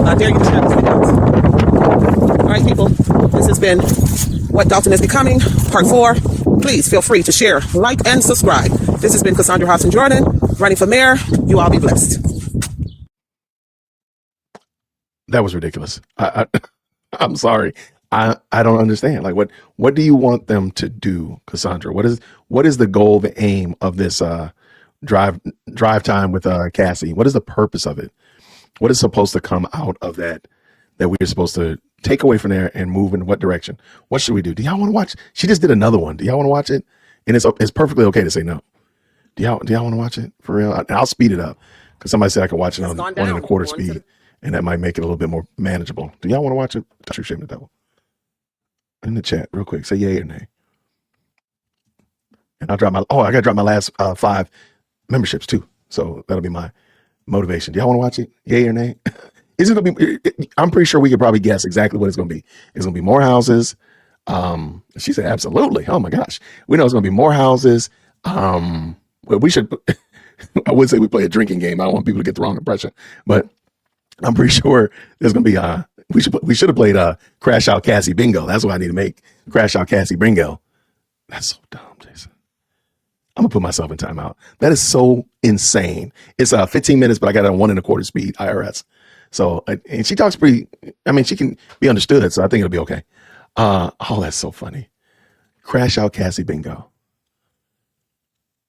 I dare you to share this video. All right, people. This has been What Dalton is Becoming, part 4. Please feel free to share, like, and subscribe. This has been Cassandra Hopson-Jordan, running for mayor. You all be blessed. That was ridiculous. I'm sorry. I don't understand. Like, what do you want them to do, Cassandra? What is the goal, the aim of this drive time with Cassie? What is the purpose of it? What is supposed to come out of that we're supposed to take away from there and move in what direction? What should we do? Do y'all want to watch? She just did another one. Do y'all want to watch it? And it's perfectly okay to say no. Do y'all want to watch it for real? I'll speed it up because somebody said I could watch it on 1.25 speed. And that might make it a little bit more manageable. Do y'all want to watch it? Touch your shame the devil. In the chat, real quick, say yay or nay. And I gotta drop my last 5 memberships too. So that'll be my motivation. Do y'all want to watch it? Yay or nay? Is it gonna be? I'm pretty sure we could probably guess exactly what it's gonna be. It's gonna be more houses. She said absolutely. Oh my gosh, we know it's gonna be more houses. Well, we should. I would say we play a drinking game. I don't want people to get the wrong impression, but I'm pretty sure there's gonna be we should have played Crash Out Cassie bingo. That's what I need to make. Crash Out Cassie bingo. That's so dumb, Jason. I'm gonna put myself in timeout. That is so insane. It's 15 minutes, but I got it on 1.25 speed IRS. So and she talks pretty. I mean, she can be understood. So I think it'll be okay. Oh, that's so funny. Crash Out Cassie bingo.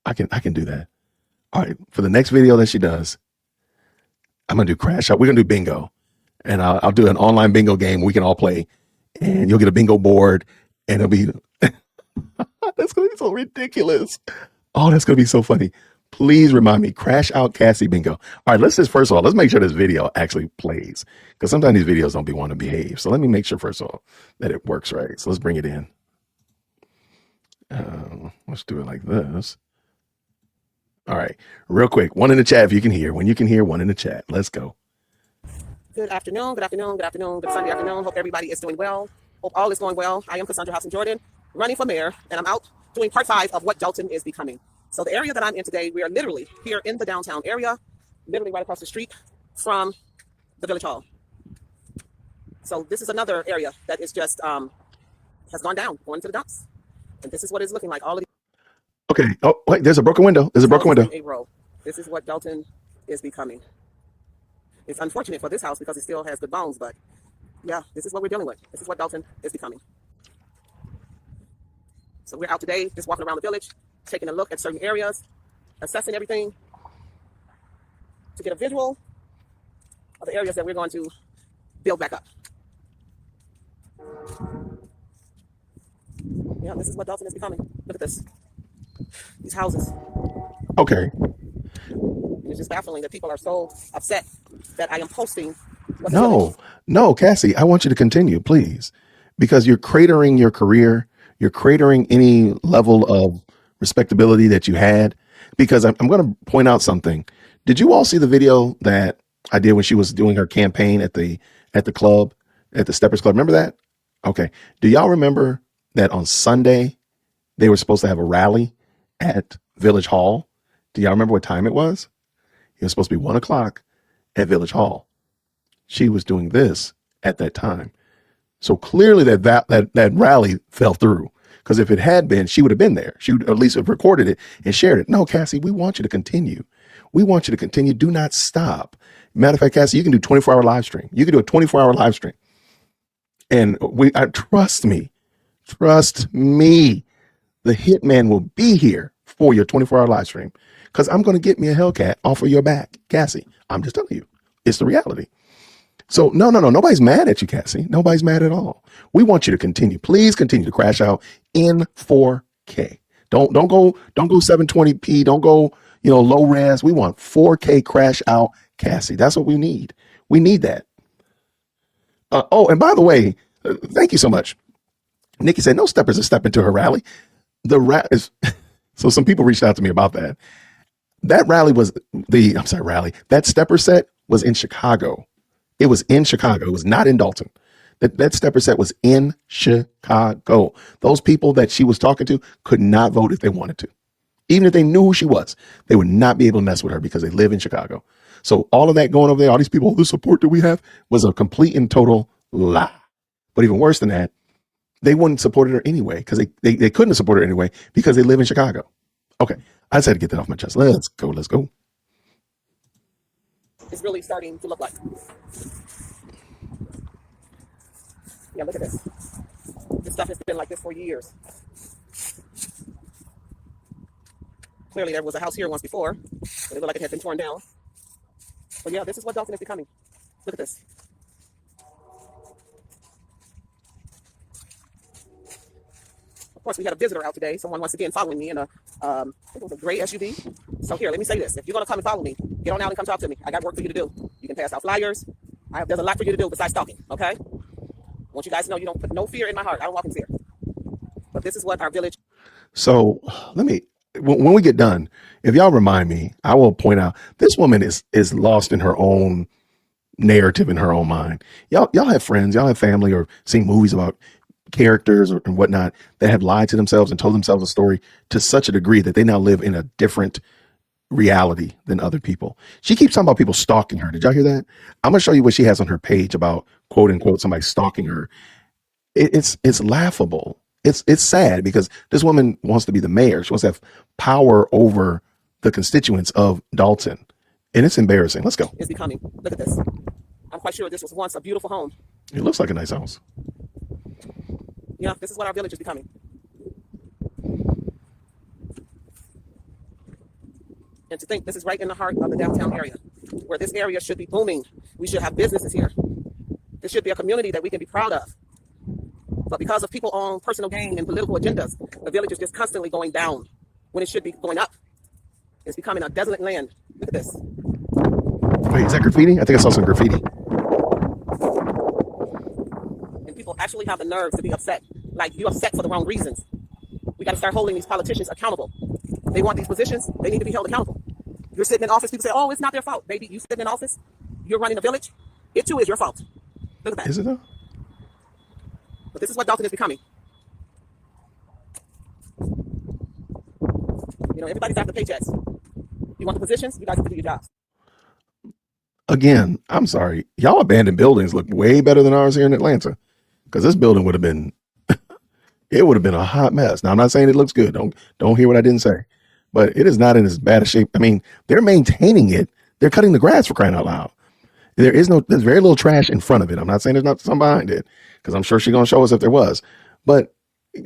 I can do that. All right, for the next video that she does, I'm gonna do crash out. We're gonna do bingo, and I'll do an online bingo game we can all play, and you'll get a bingo board, and it'll be that's gonna be so ridiculous. Oh, that's gonna be so funny. Please remind me, Crash Out Cassie bingo. All right, let's just first of all, let's make sure this video actually plays, because sometimes these videos don't be wanting to behave. So let me make sure first of all that it works right. So let's bring it in. Let's do it like this. All right, real quick, one in the chat if you can hear. When you can hear, one in the chat. Let's go. Good afternoon, good afternoon, good afternoon, good Sunday afternoon. Hope everybody is doing well. Hope all is going well. I am Cassandra Hopson-Jordan, running for mayor, and I'm out doing part 5 of what Dalton is becoming. So the area that I'm in today, we are literally here in the downtown area, literally right across the street from the Village Hall. So this is another area that is just, has gone down, going to the dumps. And this is what it's looking like. All of Okay. Oh, wait, there's a broken window. There's a broken window. A row. This is what Dalton is becoming. It's unfortunate for this house because it still has good bones, but yeah, this is what we're dealing with. This is what Dalton is becoming. So we're out today, just walking around the village, taking a look at certain areas, assessing everything to get a visual of the areas that we're going to build back up. Yeah, this is what Dalton is becoming. Look at this. These houses. Okay. And it's just baffling that people are so upset that I am posting. No, Cassie, I want you to continue, please, because you're cratering your career. You're cratering any level of respectability that you had, because I'm going to point out something. Did you all see the video that I did when she was doing her campaign at the club, at the Steppers Club? Remember that? Okay. Do y'all remember that on Sunday they were supposed to have a rally at Village Hall? Do y'all remember what time it was? It was supposed to be 1 o'clock at Village Hall. She was doing this at that time. So clearly that rally fell through, because if it had been, she would have been there. She would at least have recorded it and shared it. No, Cassie, we want you to continue. We want you to continue. Do not stop. Matter of fact, Cassie, you can do 24-hour live stream. You can do a 24-hour live stream. And trust me, the hitman will be here for your 24-hour live stream, because I'm going to get me a Hellcat off of your back, Cassie. I'm just telling you, it's the reality. So no, nobody's mad at you, Cassie. Nobody's mad at all. We want you to continue. Please continue to crash out in 4K. Don't go 720p. Don't go, low res. We want 4K crash out, Cassie. That's what we need. We need that. And by the way, thank you so much. Nikki said no steppers are stepping to her rally. So some people reached out to me about that. That rally was that stepper set was in Chicago. It was in Chicago. It was not in Dalton. That stepper set was in Chicago. Those people that she was talking to could not vote if they wanted to. Even if they knew who she was, they would not be able to mess with her because they live in Chicago. So all of that going over there, all these people, the support that we have, was a complete and total lie. But even worse than that, they wouldn't support her anyway, because they couldn't support her anyway because they live in Chicago. Okay, I just had to get that off my chest. Let's go. It's really starting to look like. Yeah, look at this. This stuff has been like this for years. Clearly there was a house here once before, but it looked like it had been torn down. But yeah, this is what Dalton is becoming. Look at this. Of course, we had a visitor out today. Someone once again following me in I think it was a gray SUV. So here, let me say this. If you're going to come and follow me, get on out and come talk to me. I got work for you to do. You can pass out flyers. There's a lot for you to do besides talking, okay? I want you guys to know you don't put no fear in my heart. I don't walk in fear. But this is what our village. So when we get done, if y'all remind me, I will point out this woman is lost in her own narrative in her own mind. Y'all have friends, y'all have family, or seen movies about characters and whatnot that have lied to themselves and told themselves a story to such a degree that they now live in a different reality than other people. She keeps talking about people stalking her. Did y'all hear that? I'm gonna show you what she has on her page about quote unquote somebody stalking her. It's laughable. It's sad, because this woman wants to be the mayor. She wants to have power over the constituents of Dalton, and it's embarrassing. Let's go. It's becoming. Look at this. I'm quite sure this was once a beautiful home. It looks like a nice house. Yeah, this is what our village is becoming. And to think this is right in the heart of the downtown area, where this area should be booming. We should have businesses here. This should be a community that we can be proud of. But because of people on personal gain and political agendas, the village is just constantly going down when it should be going up. It's becoming a desolate land. Look at this. Wait, is that graffiti? I think I saw some graffiti. And people actually have the nerve to be upset. Like, you're upset for the wrong reasons. We got to start holding these politicians accountable. They want these positions, they need to be held accountable. You're sitting in office, people say, oh, it's not their fault. Baby, you sitting in office, you're running a village, it too is your fault. Look at that. Is it though? But this is what Dalton is becoming. You know, everybody's after paychecks. You want the positions, you guys have to do your jobs. Again, I'm sorry. Y'all abandoned buildings look way better than ours here in Atlanta. Because this building would have been, it would have been a hot mess. Now, I'm not saying it looks good. Don't hear what I didn't say. But it is not in as bad a shape. I mean, they're maintaining it. They're cutting the grass, for crying out loud. There's very little trash in front of it. I'm not saying there's not some behind it, because I'm sure she's going to show us if there was. But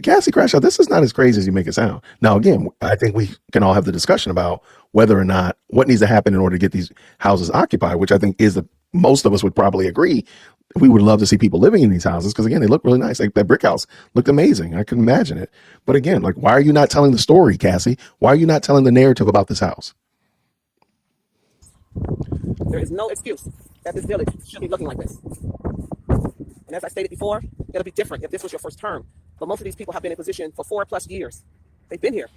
Cassie, Crash Out, this is not as crazy as you make it sound. Now, again, I think we can all have the discussion about whether or not what needs to happen in order to get these houses occupied, which I think is most of us would probably agree. We would love to see people living in these houses because, again, they look really nice. Like that brick house looked amazing. I can imagine it. But again, like, why are you not telling the story, Cassie? Why are you not telling the narrative about this house? There is no excuse that this village should be looking like this. And as I stated before, it'll be different if this was your first term. But most of these people have been in position for 4+ years. They've been here.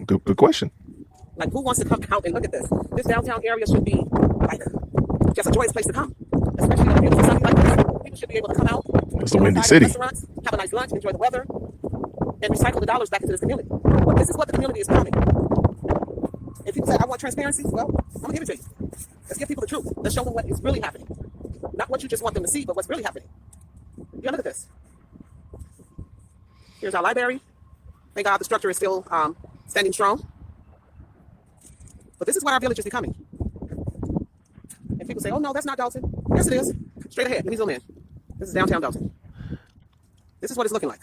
Good question. Like, who wants to come out and look at this? This downtown area should be like just a joyous place to come, especially on a beautiful Sunday like this. People should be able to come out. It's the Windy City. Restaurants, have a nice lunch, enjoy the weather, and recycle the dollars back into this community. But this is what the community is becoming. If people say, I want transparency, well, I'm going to give it to you. Let's give people the truth. Let's show them what is really happening. Not what you just want them to see, but what's really happening. Yeah, look at this. Here's our library. Thank God the structure is still standing strong. But this is what our village is becoming. And people say, oh, no, that's not Dalton. Yes, it is. Straight ahead. Let me zoom in. This is downtown Dalton. This is what it's looking like.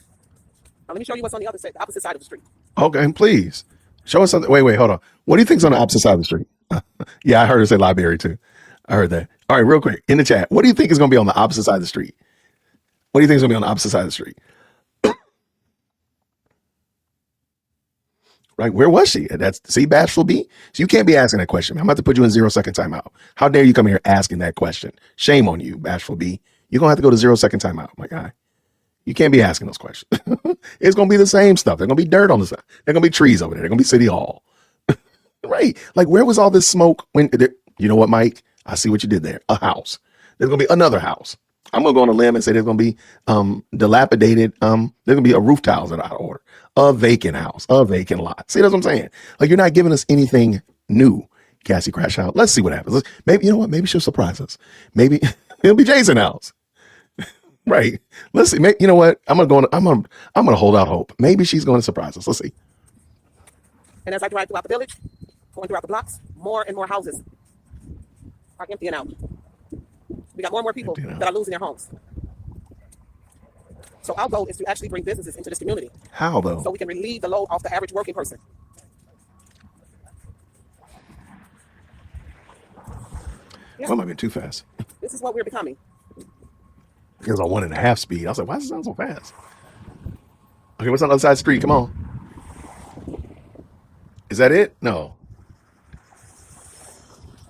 Now, let me show you what's on the opposite side of the street. Okay, please. Show us something. Wait, hold on. What do you think's on the opposite side of the street? Yeah, I heard her say library too. I heard that. All right, real quick, in the chat, what do you think is going to be on the opposite side of the street? What do you think is going to be on the opposite side of the street? Right, where was she? See, Bashful B? So you can't be asking that question. I'm about to put you in 0-second timeout. How dare you come here asking that question? Shame on you, Bashful B. You're going to have to go to 0-second timeout, my guy. You can't be asking those questions. It's going to be the same stuff. There's going to be dirt on the side. There's going to be trees over there. There's going to be City Hall. Right. Like, where was all this smoke when, you know what, Mike? I see what you did there. A house. There's going to be another house. I'm going to go on a limb and say there's going to be dilapidated. There's going to be a roof tiles that are out of order. A vacant house. A vacant lot. See, that's what I'm saying. Like, you're not giving us anything new, Cassie Crash Out. Let's see what happens. Maybe, you know what? Maybe she'll surprise us. Maybe it'll be Jason house. Right. Let's see. You know what? I'm gonna hold out hope. Maybe she's going to surprise us. Let's see. And as I drive throughout the village, going throughout the blocks, more and more houses are emptying out. We got more and more people that are losing their homes. So our goal is to actually bring businesses into this community. How though? So we can relieve the load off the average working person. Yeah. Well, I might be too fast. This is what we're becoming. It was on 1.5 speed. I was like, why does it sound so fast? Okay, what's on the other side of the street? Come on. Is that it? No.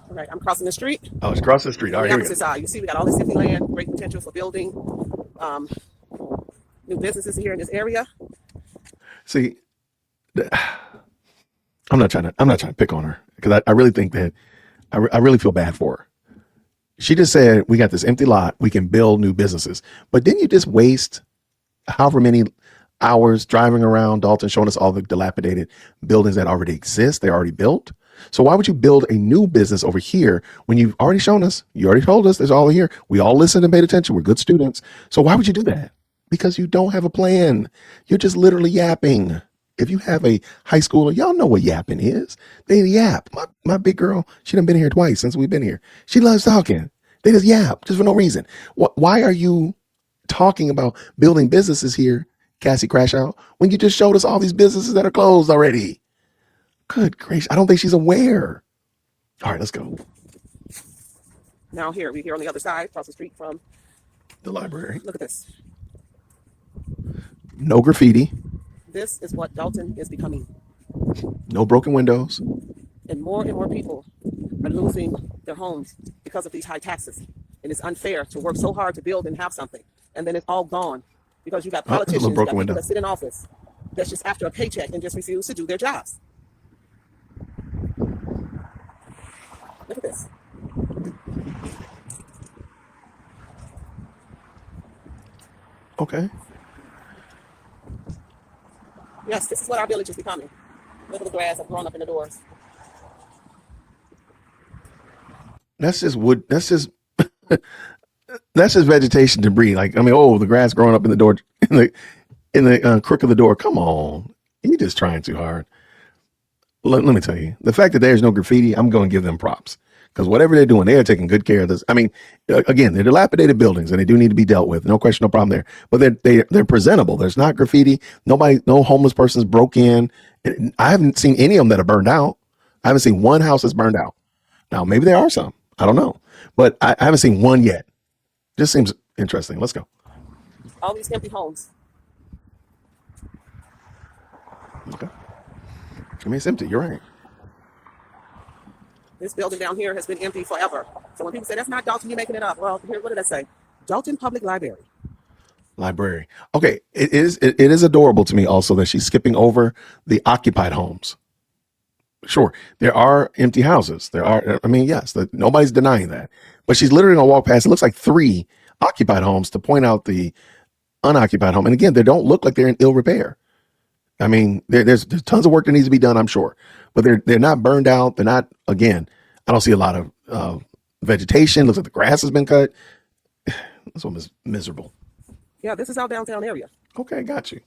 All right, I'm crossing the street. Oh, it's crossing the street. All right, here we go. Side. You see, we got all this empty land, great potential for building new businesses here in this area. See, I'm not trying to pick on her because I really think that I really feel bad for her. She just said, we got this empty lot. We can build new businesses. But didn't you just waste however many hours driving around Dalton showing us all the dilapidated buildings that already exist? They're already built. So why would you build a new business over here when you've already shown us, you already told us there's all here. We all listened and paid attention. We're good students. So why would you do that? Because you don't have a plan. You're just literally yapping. If you have a high schooler, y'all know what yapping is. They yap. My big girl, she done been here twice since we've been here. She loves talking. They just yap just for no reason. Why are you talking about building businesses here, Cassie Crash Out, when you just showed us all these businesses that are closed already? Good gracious. I don't think she's aware. All right, let's go. Now we're here on the other side, across the street from the library. Look at this. No graffiti. This is what Dalton is becoming. No broken windows. And more people are losing their homes because of these high taxes. And it's unfair to work so hard to build and have something, and then it's all gone because you got politicians, you got people that sit in office that's just after a paycheck and just refuse to do their jobs. Look at this. Okay. Yes, this is what our village is becoming. Look at the grass that's grown up in the doors. That's just wood. That's just that's just vegetation debris. Like, I mean, oh, the grass growing up in the door, in the crook of the door. Come on, you're just trying too hard. Let me tell you, the fact that there's no graffiti, I'm going to give them props, because whatever they're doing, they are taking good care of this. I mean, again, they're dilapidated buildings and they do need to be dealt with. No question, no problem there. But they're presentable. There's not graffiti. No homeless person's broke in. I haven't seen any of them that are burned out. I haven't seen one house that's burned out. Now, maybe there are some. I don't know. But I haven't seen one yet. Just seems interesting. Let's go. All these empty homes. Okay. I mean, it's empty. You're right. This building down here has been empty forever. So when people say, that's not Dalton, you're making it up. Well, here, what did I say? Dalton Public Library. Library. Okay. It is adorable to me also that she's skipping over the occupied homes. Sure, there are empty houses. There are, I mean, yes, nobody's denying that. But she's literally going to walk past, it looks like 3 occupied homes to point out the unoccupied home. And again, they don't look like they're in ill repair. I mean, there's tons of work that needs to be done, I'm sure. But they're not burned out. They're not, again, I don't see a lot of vegetation. Looks like the grass has been cut. This one is miserable. Yeah, this is our downtown area. Okay, got you.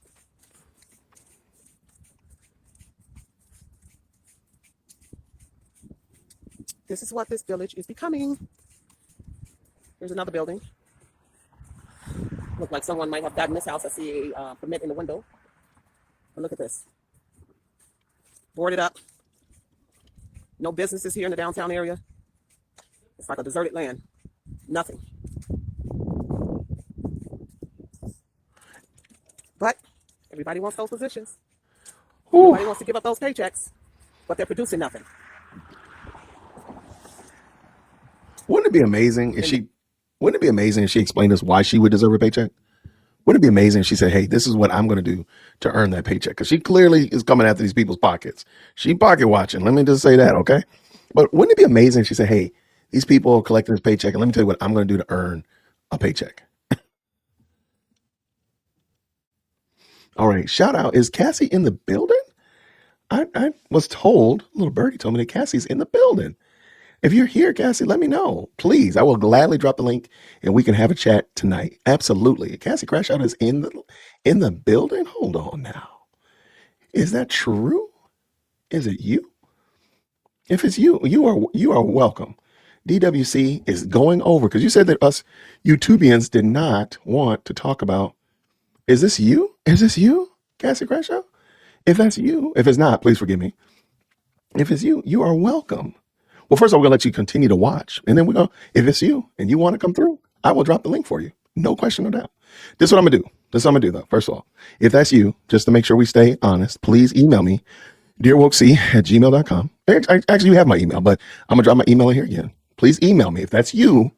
This is what this village is becoming. Here's another building. Look like someone might have gotten this house. I see a permit in the window. But look at this. Boarded up. No businesses here in the downtown area. It's like a deserted land. Nothing. But everybody wants those positions. Ooh. Everybody wants to give up those paychecks, but they're producing nothing. Wouldn't it be amazing if she explained us why she would deserve a paycheck? Wouldn't it be amazing if she said, hey, this is what I'm going to do to earn that paycheck? Because she clearly is coming after these people's pockets. She pocket watching. Let me just say that, okay? But wouldn't it be amazing if she said, hey, these people are collecting this paycheck, and let me tell you what I'm going to do to earn a paycheck. All right, shout out. Is Cassie in the building? I was told, a little birdie told me that Cassie's in the building. If you're here, Cassie, let me know. Please, I will gladly drop the link and we can have a chat tonight. Absolutely. Cassie Crash Out is in the building. Hold on now. Is that true? Is it you? If it's you, you are welcome. DWC is going over, because you said that us YouTubians did not want to talk about. Is this you? Is this you, Cassie Crash Out? If that's you, if it's not, please forgive me. If it's you, you are welcome. Well, first of all, we're going to let you continue to watch. And then we're going to, if it's you and you want to come through, I will drop the link for you. No question, no doubt. This is what I'm going to do. This is what I'm going to do, though. First of all, if that's you, just to make sure we stay honest, please email me, dearwokec@gmail.com. Actually, you have my email, but I'm going to drop my email in here again. Please email me. If that's you,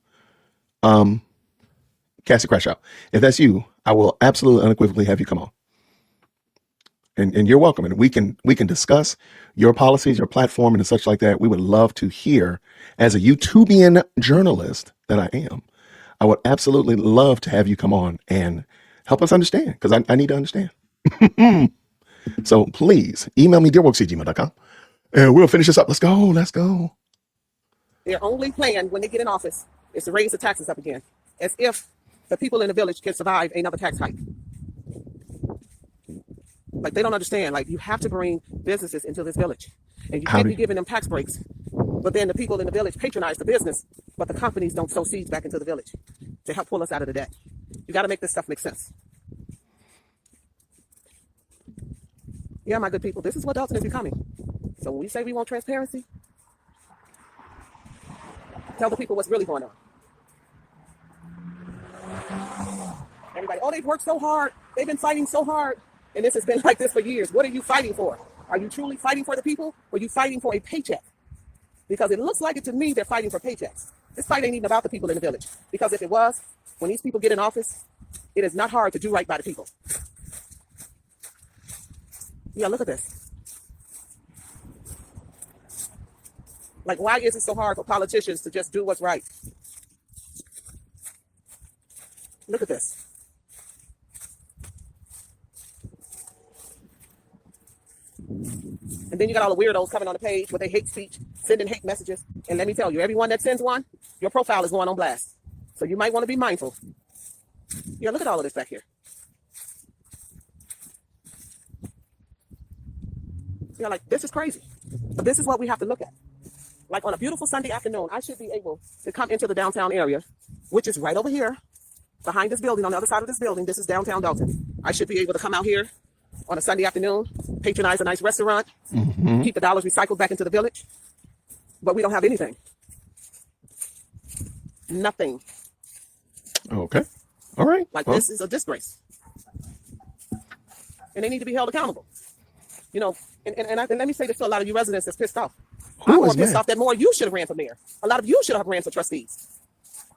Cassie Crash Out. If that's you, I will absolutely unequivocally have you come on. And you're welcome. And we can discuss your policies, your platform, and such like that. We would love to hear, as a YouTubian journalist that I am, I would absolutely love to have you come on and help us understand, because I need to understand. So please email me, dearwokec@gmail.com, and we'll finish this up. Let's go. Let's go. Their only plan when they get in office is to raise the taxes up again, as if the people in the village can survive another tax hike. Like, they don't understand. Like, you have to bring businesses into this village, and you can't be giving them tax breaks. But then the people in the village patronize the business, but the companies don't sow seeds back into the village to help pull us out of the debt. You got to make this stuff make sense. Yeah, my good people, this is what Dalton is becoming. So when we say we want transparency, tell the people what's really going on. Everybody, oh, they've worked so hard. They've been fighting so hard. And this has been like this for years. What are you fighting for? Are you truly fighting for the people? Or are you fighting for a paycheck? Because it looks like it to me they're fighting for paychecks. This fight ain't even about the people in the village. Because if it was, when these people get in office, it is not hard to do right by the people. Yeah, look at this. Like, why is it so hard for politicians to just do what's right? Look at this. And then you got all the weirdos coming on the page with their hate speech, sending hate messages. And let me tell you, everyone that sends one, your profile is going on blast. So you might want to be mindful. Yeah, look at all of this back here. Yeah, like, this is crazy. But this is what we have to look at. Like, on a beautiful Sunday afternoon, I should be able to come into the downtown area, which is right over here, behind this building, on the other side of this building. This is downtown Dalton. I should be able to come out here on a Sunday afternoon, patronize a nice restaurant, keep the dollars recycled back into the village. But we don't have anything. Nothing. Okay. All right. Like, this is a disgrace. And they need to be held accountable. You know, and let me say this to a lot of you residents that's pissed off. I'm more pissed off that more of you should have ran for mayor. A lot of you should have ran for trustees.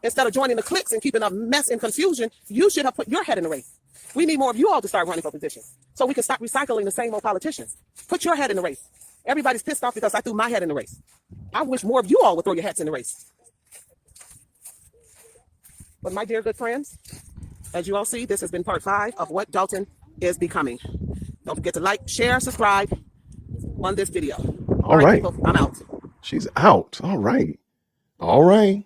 Instead of joining the cliques and keeping a mess and confusion, you should have put your head in the race. We need more of you all to start running for positions so we can stop recycling the same old politicians. Put your head in the race. Everybody's pissed off because I threw my head in the race. I wish more of you all would throw your heads in the race. But my dear good friends, as you all see, this has been part 5 of what Dalton is becoming. Don't forget to like, share, subscribe on this video. All right. People, I'm out. She's out. All right. All right.